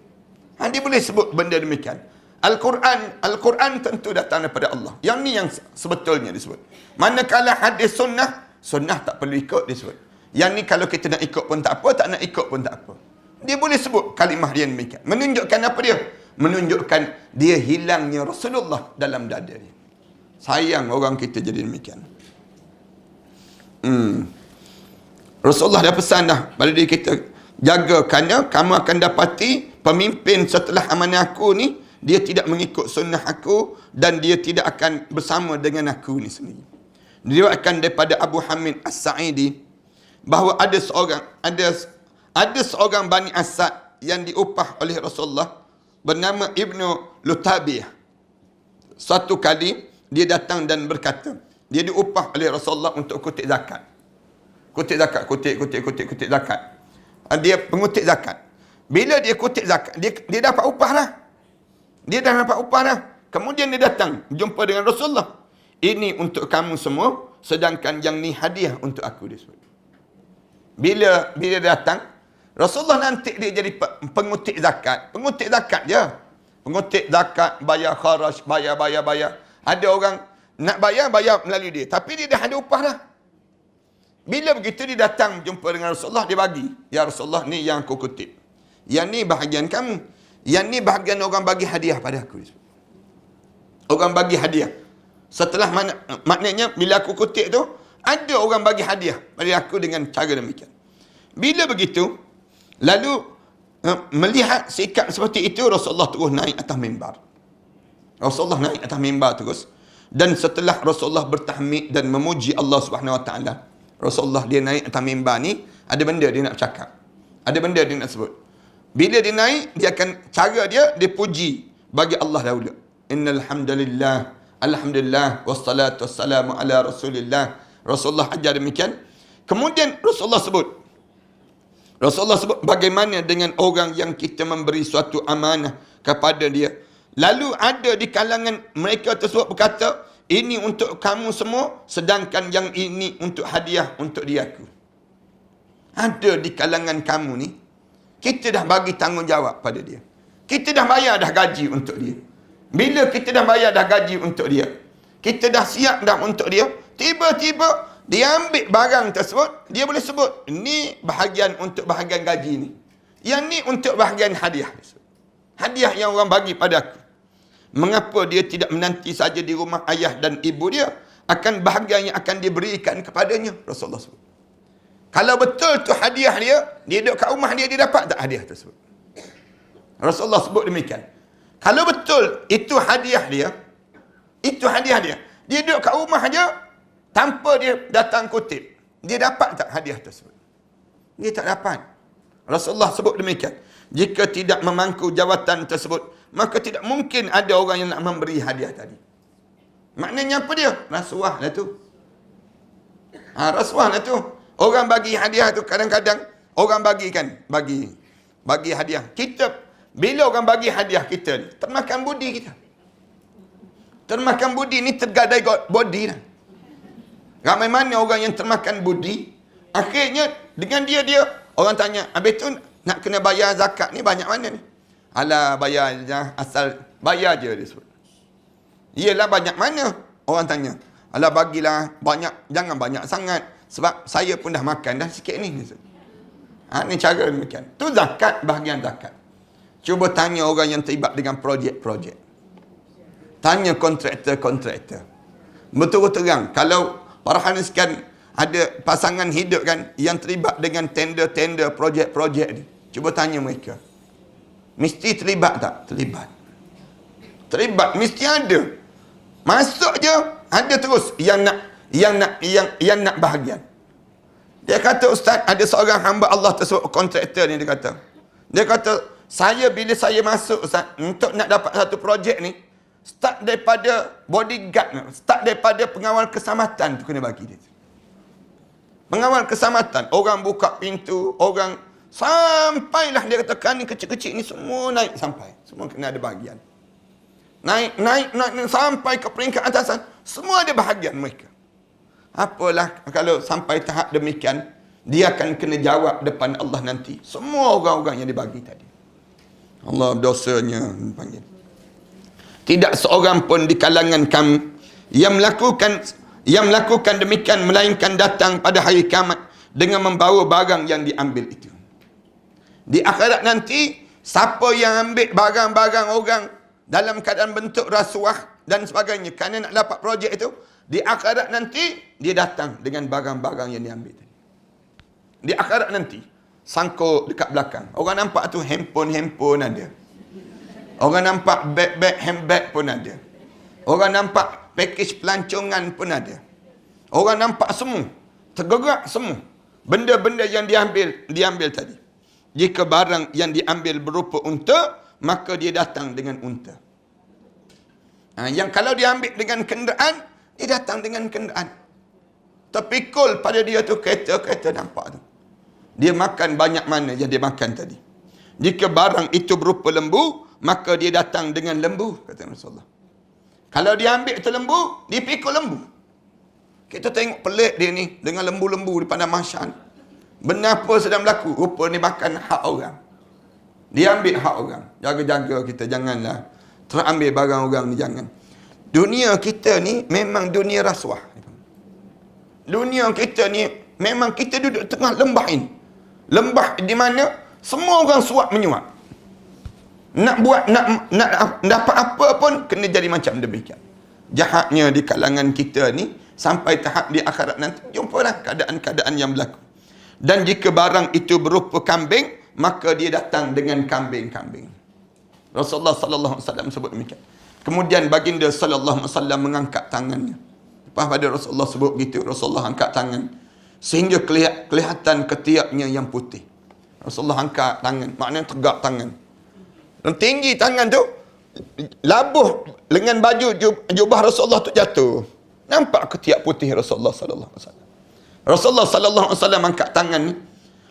Speaker 2: Dia boleh sebut benda demikian. Al-Quran tentu datang daripada Allah. Yang ni yang sebetulnya disebut. Manakala hadis sunnah tak perlu ikut, disebut. Yang ni kalau kita nak ikut pun tak apa, tak nak ikut pun tak apa. Dia boleh sebut kalimah dia demikian. Menunjukkan apa dia? Menunjukkan dia hilangnya Rasulullah dalam dada dia. Sayang orang kita jadi demikian. Rasulullah dah pesan dah pada diri kita, jaga, kerana kamu akan dapati pemimpin setelah amanah aku ni, dia tidak mengikut sunnah aku dan dia tidak akan bersama dengan aku ni sendiri. Diriwayatkan daripada Abu Hamid As-Sa'idi bahawa ada seorang Bani Asad yang diupah oleh Rasulullah bernama Ibnu Lutabiyah. Suatu kali dia datang dan berkata, dia diupah oleh Rasulullah untuk kutip zakat. Kutip zakat. Dia pengutip zakat. Bila dia kutip zakat, dia dapat upah dah. Dia dah dapat upah dah. Kemudian dia datang jumpa dengan Rasulullah. Ini untuk kamu semua, sedangkan yang ni hadiah untuk aku, dia sebut. Bila dia datang, Rasulullah nanti dia jadi pengutip zakat. Pengutip zakat je. Pengutip zakat, bayar kharaj, bayar. Ada orang nak bayar melalui dia. Tapi dia dah ada upah dah. Bila begitu dia datang jumpa dengan Rasulullah, dia bagi. Ya Rasulullah, ni yang aku kutip. Yang ni bahagian kamu. Yang ni bahagian orang bagi hadiah pada aku. Orang bagi hadiah. Setelah maknanya bila aku kutip tu, ada orang bagi hadiah pada aku dengan cara demikian. Bila begitu, lalu melihat sikap seperti itu, Rasulullah terus naik atas mimbar. Rasulullah naik atas mimbar terus. Dan setelah Rasulullah bertahmid dan memuji Allah Subhanahu Wa Taala, Rasulullah dia naik atas mimbar ni, ada benda dia nak cakap. Ada benda dia nak sebut. Bila dia naik, dia akan, cara dia puji bagi Allah dahulu. Innal hamdalillah, alhamdulillah, wassalatu wassalamu ala rasulillah. Rasulullah ajar demikian. Kemudian Rasulullah sebut bagaimana dengan orang yang kita memberi suatu amanah kepada dia. Lalu ada di kalangan mereka tersebut berkata, ini untuk kamu semua, sedangkan yang ini untuk hadiah untuk diaku. Ada di kalangan kamu ni, kita dah bagi tanggungjawab pada dia. Kita dah bayar dah gaji untuk dia. Bila kita dah bayar dah gaji untuk dia, kita dah siap dah untuk dia, tiba-tiba dia ambil barang tersebut, dia boleh sebut, ni bahagian untuk bahagian gaji ni. Yang ni untuk bahagian hadiah. Hadiah yang orang bagi pada aku. Mengapa dia tidak menanti saja di rumah ayah dan ibu dia, akan bahagian yang akan diberikan kepadanya? Rasulullah sebut. Kalau betul tu hadiah dia duduk kat rumah dia dapat tak hadiah tersebut? Rasulullah sebut demikian. Kalau betul itu hadiah dia, dia duduk kat rumah aja, tanpa dia datang kutip, dia dapat tak hadiah tersebut? Dia tak dapat. Rasulullah sebut demikian. Jika tidak memangku jawatan tersebut, maka tidak mungkin ada orang yang nak memberi hadiah tadi. Maknanya apa dia? Rasuah lah tu. Rasuah lah tu. Orang bagi hadiah tu kadang-kadang, orang bagi hadiah. Kita, bila orang bagi hadiah kita ni, termakan budi kita. Termakan budi ni tergadai body dah. Ramai mana orang yang termakan budi, akhirnya dengan dia orang tanya, habis tu nak kena bayar zakat ni banyak mana ni? Alah, bayar je, asal bayar je dia sebut. Yelah, banyak mana? Orang tanya. Alah, bagilah banyak, jangan banyak sangat, sebab saya pun dah makan dah sikit ni. Ni cara demikian. Tu zakat, bahagian zakat. Cuba tanya orang yang terlibat dengan projek-projek. Tanya kontraktor. Betul-betul terang, kalau Farhan sekian ada pasangan hidup kan yang terlibat dengan tender-tender projek-projek ni, cuba tanya mereka. Mesti terlibat tak? Terlibat mesti ada. Masuk je ada terus yang nak bahagian. Dia kata, ustaz, ada seorang hamba Allah tersebut, kontraktor ni, dia kata bila saya masuk, ustaz, untuk nak dapat satu projek ni, start daripada bodyguard, start daripada pengawal keselamatan tu kena bagi dia. Pengawal keselamatan, orang buka pintu, orang sampailah dia kata kan kecil-kecil ni semua naik sampai. Semua kena ada bahagian. Naik sampai ke peringkat atasan, semua ada bahagian mereka. Apalah kalau sampai tahap demikian, dia akan kena jawab depan Allah nanti. Semua orang-orang yang dibagi tadi. Allah dosanya panggil. Tidak seorang pun di kalangan kamu yang melakukan demikian melainkan datang pada hari kiamat dengan membawa barang yang diambil itu. Di akhirat nanti, siapa yang ambil barang-barang orang dalam keadaan bentuk rasuah dan sebagainya kerana nak dapat projek itu, di akhirat nanti dia datang dengan barang-barang yang diambil tadi. Di akhirat nanti sangkut dekat belakang. Orang nampak tu handphone ada. Orang nampak beg handbag pun ada. Orang nampak package pelancongan pun ada. Orang nampak semua. Tergerak semua. Benda-benda yang diambil tadi. Jika barang yang diambil berupa unta, maka dia datang dengan unta. Yang kalau diambil dengan kenderaan, dia datang dengan kenderaan. Terpikul pada dia tu kereta nampak tu. Dia makan banyak mana yang dia makan tadi. Jika barang itu berupa lembu, maka dia datang dengan lembu, kata Rasulullah. Kalau dia ambil tu lembu, dia pikul lembu. Kita tengok pelik dia ni dengan lembu-lembu di padang mahsyar. Benar apa sedang berlaku? Rupa ni makan hak orang. Dia ambil hak orang. Jaga-jaga kita, janganlah terambil barang orang ni, jangan. Dunia kita ni memang dunia rasuah. Dunia kita ni memang kita duduk tengah lembah ini. Lembah di mana semua orang suap menyuap. Nak dapat apa pun kena jadi macam demikian. Jahatnya di kalangan kita ni, sampai tahap di akhirat nanti jumpalah keadaan-keadaan yang berlaku. Dan jika barang itu berupa kambing, maka dia datang dengan kambing-kambing. Rasulullah sallallahu alaihi wasallam sebut demikian. Kemudian baginda sallallahu alaihi wasallam mengangkat tangannya. Lepas pada Rasulullah sebut begitu, Rasulullah angkat tangan sehingga kelihatan ketiaknya yang putih. Rasulullah angkat tangan, maknanya tegak tangan. Dan tinggi tangan tu, labuh lengan baju jubah Rasulullah tu jatuh. Nampak ketiak putih Rasulullah sallallahu alaihi wasallam. Rasulullah sallallahu alaihi wasallam angkat tangan ni.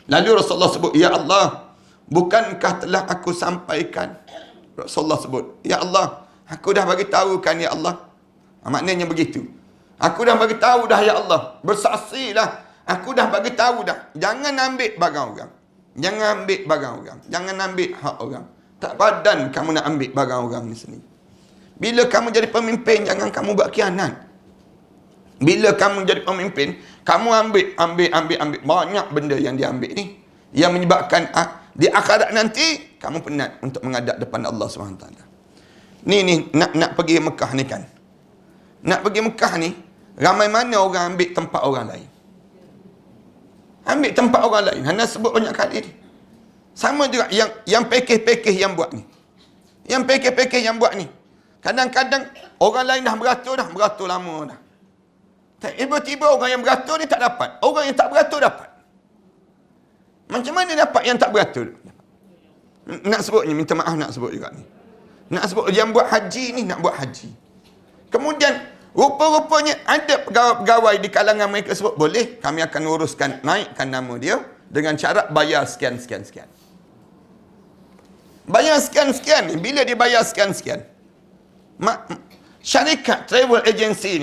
Speaker 2: Lalu Rasulullah sebut, "Ya Allah, bukankah telah aku sampaikan?" Rasulullah sebut, "Ya Allah, aku dah bagi tahu kan ya Allah." Maknanya begitu. Aku dah bagi tahu dah ya Allah. Bersaksilah. Aku dah bagi tahu dah. Jangan ambil barang orang. Jangan ambil barang orang. Jangan ambil hak orang. Tak padan kamu nak ambil barang orang ni sini. Bila kamu jadi pemimpin, jangan kamu buat khianat. Bila kamu jadi pemimpin, kamu ambil banyak benda yang dia ambil ni, yang menyebabkan di akhirat nanti kamu penat untuk menghadap depan Allah SWT. Ni nak pergi Mekah ni kan. Nak pergi Mekah ni, ramai mana orang ambil tempat orang lain. Ambil tempat orang lain. Hana sebut banyak kali ni. Sama juga yang pakej-pakej yang buat ni. Yang pakej-pakej yang buat ni. Kadang-kadang orang lain dah beratur lama dah. Tiba-tiba orang yang beratur ni tak dapat. Orang yang tak beratur dapat. Macam mana dapat yang tak beratur? Nak sebutnya, minta maaf nak sebut juga ni. Nak sebut yang buat haji ni nak buat haji. Kemudian rupa-rupanya ada pegawai-pegawai di kalangan mereka sebut, boleh kami akan uruskan, naikkan nama dia dengan syarat bayar sekian. Bayar sekian. Bila dia bayar sekian. Syarikat travel agency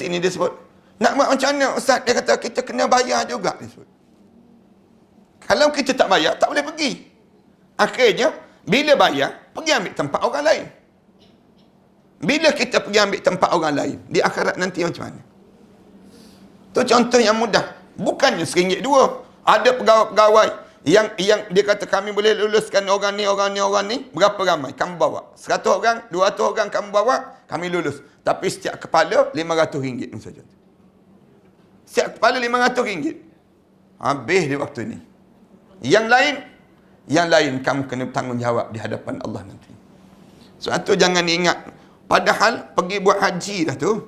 Speaker 2: ni dia sebut, nak buat macam mana Ustaz? Dia kata kita kena bayar juga, dia sebut. Kalau kita tak bayar, tak boleh pergi. Akhirnya, bila bayar, pergi ambil tempat orang lain. Bila kita pergi ambil tempat orang lain, di akhirat nanti macam mana? Itu contoh yang mudah. Bukannya RM1, RM2. Ada pegawai-pegawai yang dia kata kami boleh luluskan orang ni. Berapa ramai? Kamu bawa. 100 orang, 200 orang kamu bawa, kami lulus. Tapi setiap kepala RM500 saja. Setiap kepala RM500. Habis di waktu ni. Yang lain kamu kena bertanggungjawab di hadapan Allah nanti. Sebab tu jangan ingat. Padahal pergi buat haji dah tu.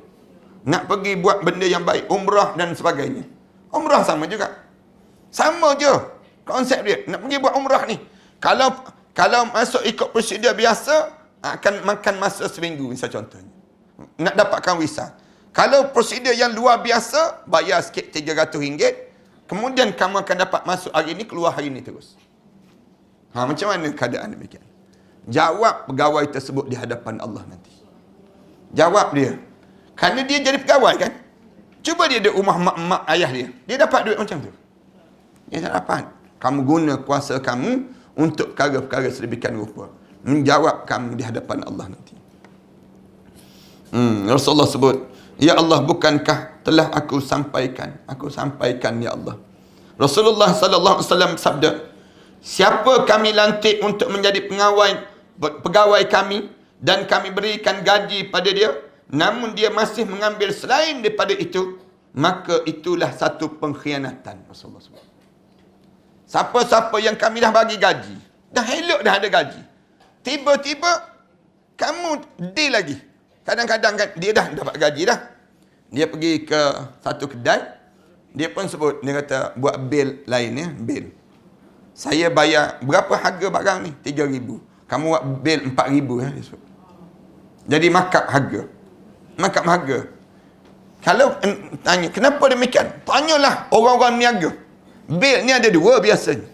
Speaker 2: Nak pergi buat benda yang baik. Umrah dan sebagainya. Umrah sama juga. Sama je konsep dia. Nak pergi buat umrah ni. Kalau masuk ikut prosedur biasa, akan makan masa seminggu misal contohnya. Nak dapatkan visa. Kalau prosedur yang luar biasa, bayar sikit RM300. Kemudian kamu akan dapat masuk hari ni, keluar hari ni terus. Macam mana keadaan demikian? Jawab pegawai tersebut di hadapan Allah nanti. Jawab dia. Kerana dia jadi pegawai kan. Cuba dia ada rumah mak ayah dia. Dia dapat duit macam tu? Dia tak dapat. Kamu guna kuasa kamu untuk perkara-perkara sedemikian rupa. Menjawab kamu di hadapan Allah nanti. Rasulullah sebut, "Ya Allah, bukankah telah aku sampaikan? Aku sampaikan ya Allah." Rasulullah sallallahu alaihi wasallam sabda, "Siapa kami lantik untuk menjadi pegawai kami dan kami berikan gaji pada dia, namun dia masih mengambil selain daripada itu, maka itulah satu pengkhianatan." Rasulullah sebut. Siapa-siapa yang kami dah bagi gaji, dah elok dah ada gaji, tiba-tiba kamu deal lagi. Kadang-kadang kan dia dah dapat gaji dah. Dia pergi ke satu kedai, dia pun sebut, dia kata buat bil lain ya, bil. Saya bayar berapa harga barang ni? RM3,000. Kamu buat bil RM4,000 ya, dia sebut. Jadi markup harga. Kalau tanya kenapa demikian? Tanyalah orang-orang niaga. Bil ni ada dua biasanya.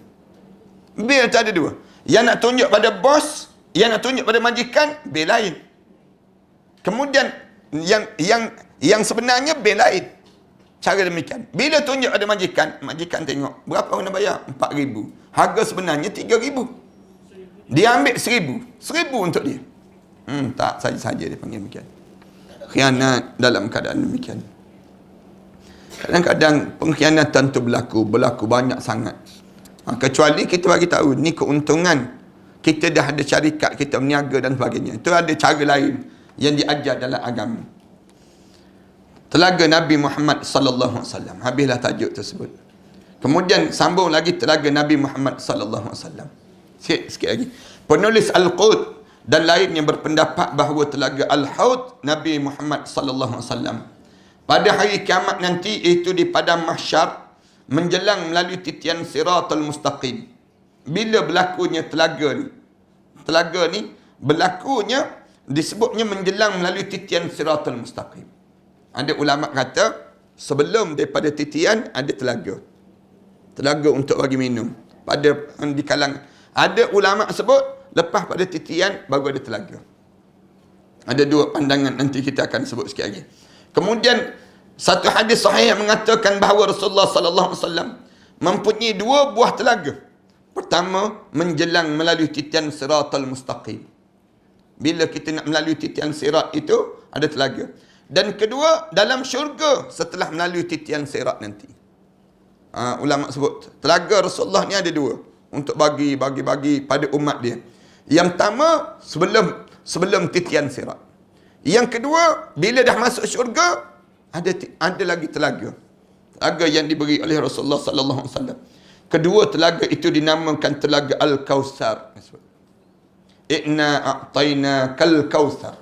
Speaker 2: Bil tu ada dua. Yang nak tunjuk pada bos, yang nak tunjuk pada majikan, bil lain. Kemudian yang sebenarnya bil lain. Cara demikian. Bila tunjuk pada majikan tengok berapa orang nak bayar? RM4,000. Harga sebenarnya RM3,000. Dia ambil RM1,000 untuk dia. Tak saja dia panggil demikian. Khianat dalam keadaan demikian. Kadang-kadang pengkhianatan tu berlaku banyak sangat. Kecuali kita bagi tahu ni keuntungan. Kita dah ada syarikat, kita berniaga dan sebagainya. Itu ada cara lain yang diajar dalam agama. Telaga Nabi Muhammad sallallahu alaihi wasallam. Habislah tajuk tersebut. Kemudian sambung lagi telaga Nabi Muhammad sallallahu alaihi wasallam. Sikit lagi. Penulis Al-Qud dan lainnya berpendapat bahawa telaga Al-Haud Nabi Muhammad sallallahu alaihi wasallam pada hari kiamat nanti, itu di padang mahsyar, menjelang melalui titian Siratul Mustaqim. bila berlakunya telaga ni berlakunya disebutnya menjelang melalui titian Siratul Mustaqim. Ada ulama kata sebelum daripada titian ada telaga untuk bagi minum. Di kalangan ada ulama sebut lepas pada titian baru ada telaga. Ada dua pandangan, nanti kita akan sebut sikit lagi. Kemudian satu hadis sahih yang mengatakan bahawa Rasulullah sallallahu alaihi wasallam mempunyai dua buah telaga. Pertama, menjelang melalui titian Siratul Mustaqim. Bila kita nak melalui titian sirat itu ada telaga. Dan kedua, dalam syurga setelah melalui titian sirat nanti. Ulama sebut telaga Rasulullah ni ada dua untuk bagi pada umat dia. Yang pertama sebelum titian sirat. Yang kedua, bila dah masuk syurga ada lagi telaga. Telaga yang diberi oleh Rasulullah sallallahu alaihi wasallam. Kedua telaga itu dinamakan telaga Al-Kautsar. Inna a'tayna kal kautsar.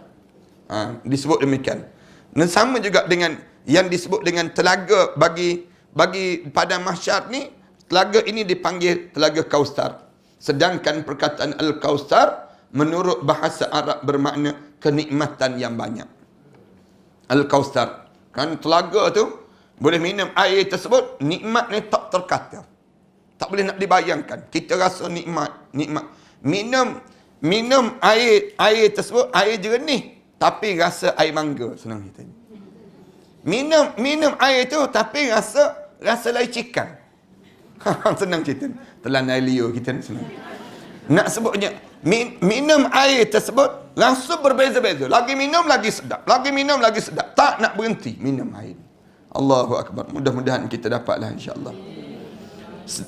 Speaker 2: Disebut demikian. Dan sama juga dengan yang disebut dengan telaga bagi pada mahsyar ni, telaga ini dipanggil telaga Kautsar. Sedangkan perkataan Al-Kautsar menurut bahasa Arab bermakna kenikmatan yang banyak. Al-Kautsar. Kan telaga tu boleh minum air tersebut, nikmat ni tak terkata. Tak boleh nak dibayangkan. Kita rasa nikmat. Minum air tersebut, air jernih, tapi rasa air mangga, senang kita. Minum air tu tapi rasa laicikan. Senang cerita. Telan air liur kita senang. Nak sebutnya minum air tersebut rasa berbeza-beza. Lagi minum lagi sedap. Lagi minum lagi sedap. Tak nak berhenti minum air. Allahu akbar. Mudah-mudahan kita dapatlah insya-Allah.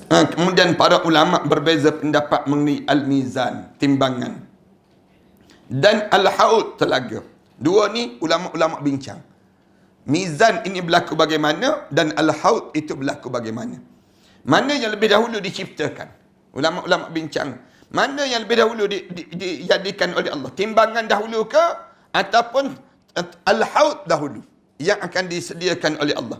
Speaker 2: Kemudian para ulama berbeza pendapat mengenai al-mizan, timbangan, dan al-haud, telaga. Dua ni ulama-ulama bincang. Mizan ini berlaku bagaimana dan al-haud itu berlaku bagaimana. Mana yang lebih dahulu diciptakan? Ulama-ulama bincang. Mana yang lebih dahulu dijadikan oleh Allah? Timbangan dahulu ke ataupun al-haud dahulu yang akan disediakan oleh Allah?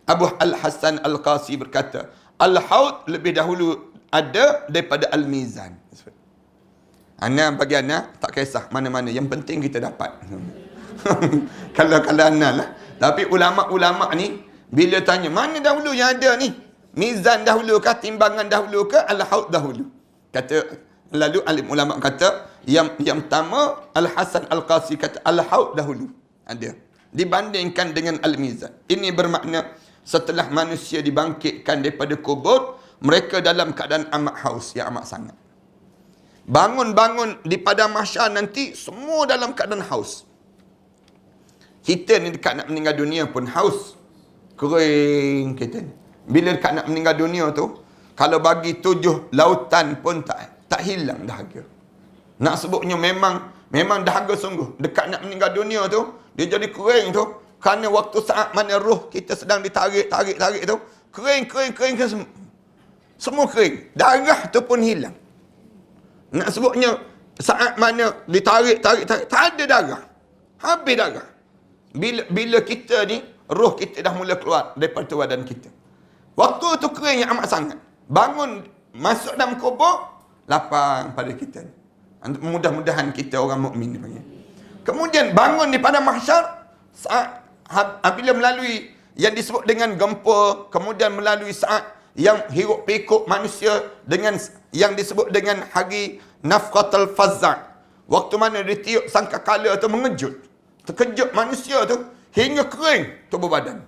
Speaker 2: Abu Al-Hasan Al-Qasi berkata, al-haud lebih dahulu ada daripada al-mizan. Bagi ana tak kisah mana-mana, yang penting kita dapat. kalau ana lah. Tapi ulama-ulama ni bila tanya mana dahulu yang ada ni? Mizan dahulu ke, timbangan dahulu ke, al-haud dahulu? Lalu alim ulama kata yang pertama Al-Hasan Al-Qasi kata al-haud dahulu ada dibandingkan dengan al-mizan. Ini bermakna setelah manusia dibangkitkan daripada kubur, mereka dalam keadaan amat haus, yang amat sangat. Bangun-bangun di padang mahsyar nanti, semua dalam keadaan haus. Kita ni dekat nak meninggal dunia pun haus. Kering kita ni. Bila dekat nak meninggal dunia tu, kalau bagi 7 lautan pun tak hilang dahaga. Nak sebutnya memang dahaga sungguh. Dekat nak meninggal dunia tu, dia jadi kering tu. Kerana waktu saat mana roh kita sedang ditarik tu, kering semua kering. Darah tu pun hilang. Nak sebutnya saat mana ditarik, tak ada darah. Habis darah. Bila kita ni, roh kita dah mula keluar daripada badan kita. Waktu tu kering yang amat sangat. Bangun, masuk dalam kubur, lapang pada kita ni. Mudah-mudahan kita orang mukmin ni. Kemudian bangun di padang mahsyar, saat apabila melalui yang disebut dengan gempa, kemudian melalui saat yang hiruk pikuk manusia dengan yang disebut dengan hari nafqatul fazza', waktu mana ditiup sangkakala tu mengejut, terkejut manusia tu hingga kering tubuh badan.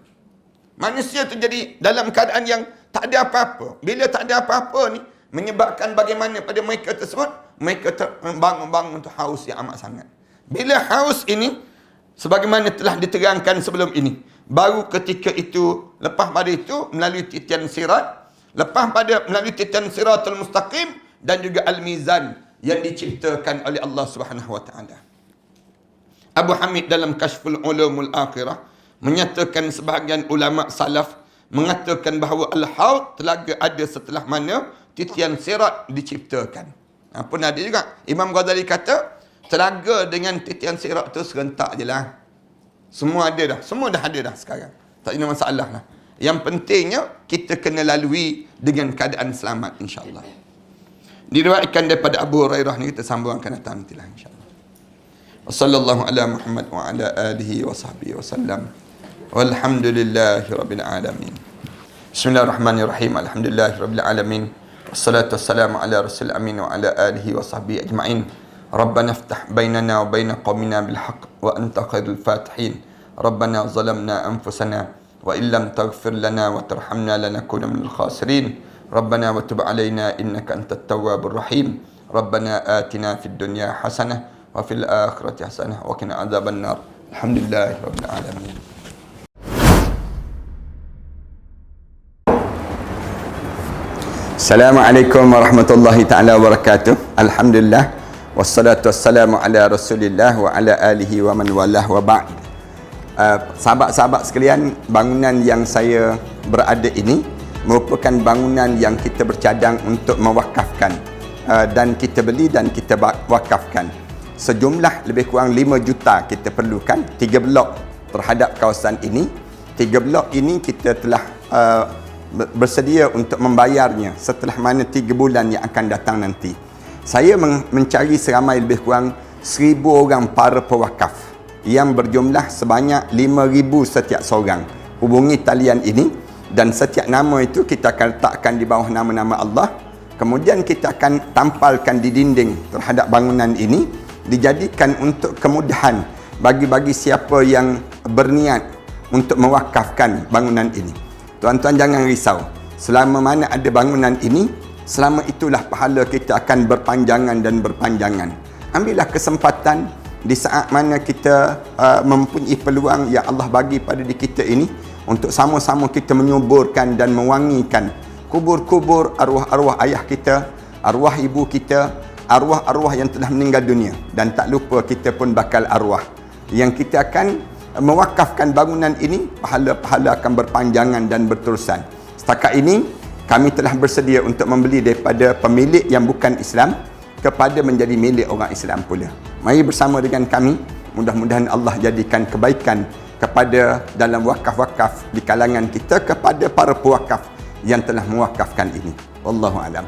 Speaker 2: Manusia tu jadi dalam keadaan yang tak ada apa-apa. Bila tak ada apa-apa ni menyebabkan bagaimana pada mereka tersebut, mereka bangun-bangun tu haus yang amat sangat. Bila haus ini, sebagaimana telah diterangkan sebelum ini, baru ketika itu, lepas pada itu melalui titian sirat, lepas pada melalui titian Siratul Mustaqim dan juga al-mizan yang diciptakan oleh Allah Subhanahu wa taala. Abu Hamid dalam Kashful Ulumul Akhirah menyatakan sebahagian ulama salaf mengatakan bahawa al-haud telaga ada setelah mana titian sirat diciptakan. Pun ada juga Imam Ghazali kata telaga dengan titian sirat tu serentak je lah. Semua ada dah. Semua dah ada dah sekarang. Tak ada masalah lah. Yang pentingnya kita kena lalui dengan keadaan selamat insya-Allah. Diriwayatkan daripada Abu Hurairah ni, kita sambung akan datang nantilah insya-Allah. Wassallallahu ala Muhammad wa ala alihi wa sahbihi wasallam. Walhamdulillahi rabbil alamin. Bismillahirrahmanirrahim. Alhamdulillahi rabbil alamin. Wassalatu wassalamu ala rasul amin wa ala alihi wa sahbihi ajma'in. Rabbana iftah bainana wa baina qaumina bil haqq wa anta khairul fatihin. Rabbana zalamna anfusana wa illam taghfir lana wa tarhamna lanakunanna minal khasirin. Rabbana wa tub alaina innaka antat tawwabur rahim. Rabbana atina fid dunya hasanah wa fil akhirati hasanah wa qina adzaban nar. Alhamdulillahi rabbil alamin. Assalamualaikum warahmatullahi taala wabarakatuh. Alhamdulillah wassalatu wassalamu ala Rasulillah wa ala alihi wa man walah wa ba'd. Sahabat-sahabat sekalian, bangunan yang saya berada ini merupakan bangunan yang kita bercadang untuk mewakafkan, dan kita beli dan kita wakafkan. Sejumlah lebih kurang 5 juta kita perlukan, 3 blok terhadap kawasan ini. 3 blok ini kita telah bersedia untuk membayarnya setelah mana 3 bulan yang akan datang nanti. Saya mencari seramai lebih kurang 1,000 orang para pewakaf yang berjumlah sebanyak 5,000 setiap seorang. Hubungi talian ini dan setiap nama itu kita akan letakkan di bawah nama-nama Allah. Kemudian kita akan tampalkan di dinding terhadap bangunan ini, dijadikan untuk kemudahan bagi siapa yang berniat untuk mewakafkan bangunan ini. Tuan-tuan jangan risau. Selama mana ada bangunan ini, selama itulah pahala kita akan berpanjangan dan berpanjangan. Ambillah kesempatan di saat mana kita mempunyai peluang yang Allah bagi pada diri kita ini untuk sama-sama kita menyuburkan dan mewangikan kubur-kubur arwah-arwah ayah kita, arwah ibu kita, arwah-arwah yang telah meninggal dunia. Dan tak lupa kita pun bakal arwah yang kita akan mewakafkan bangunan ini, pahala-pahala akan berpanjangan dan berterusan. Setakat ini kami telah bersedia untuk membeli daripada pemilik yang bukan Islam kepada menjadi milik orang Islam pula. Mari bersama dengan kami, mudah-mudahan Allah jadikan kebaikan kepada dalam wakaf-wakaf di kalangan kita kepada para pewakaf yang telah mewakafkan ini. Wallahu a'lam.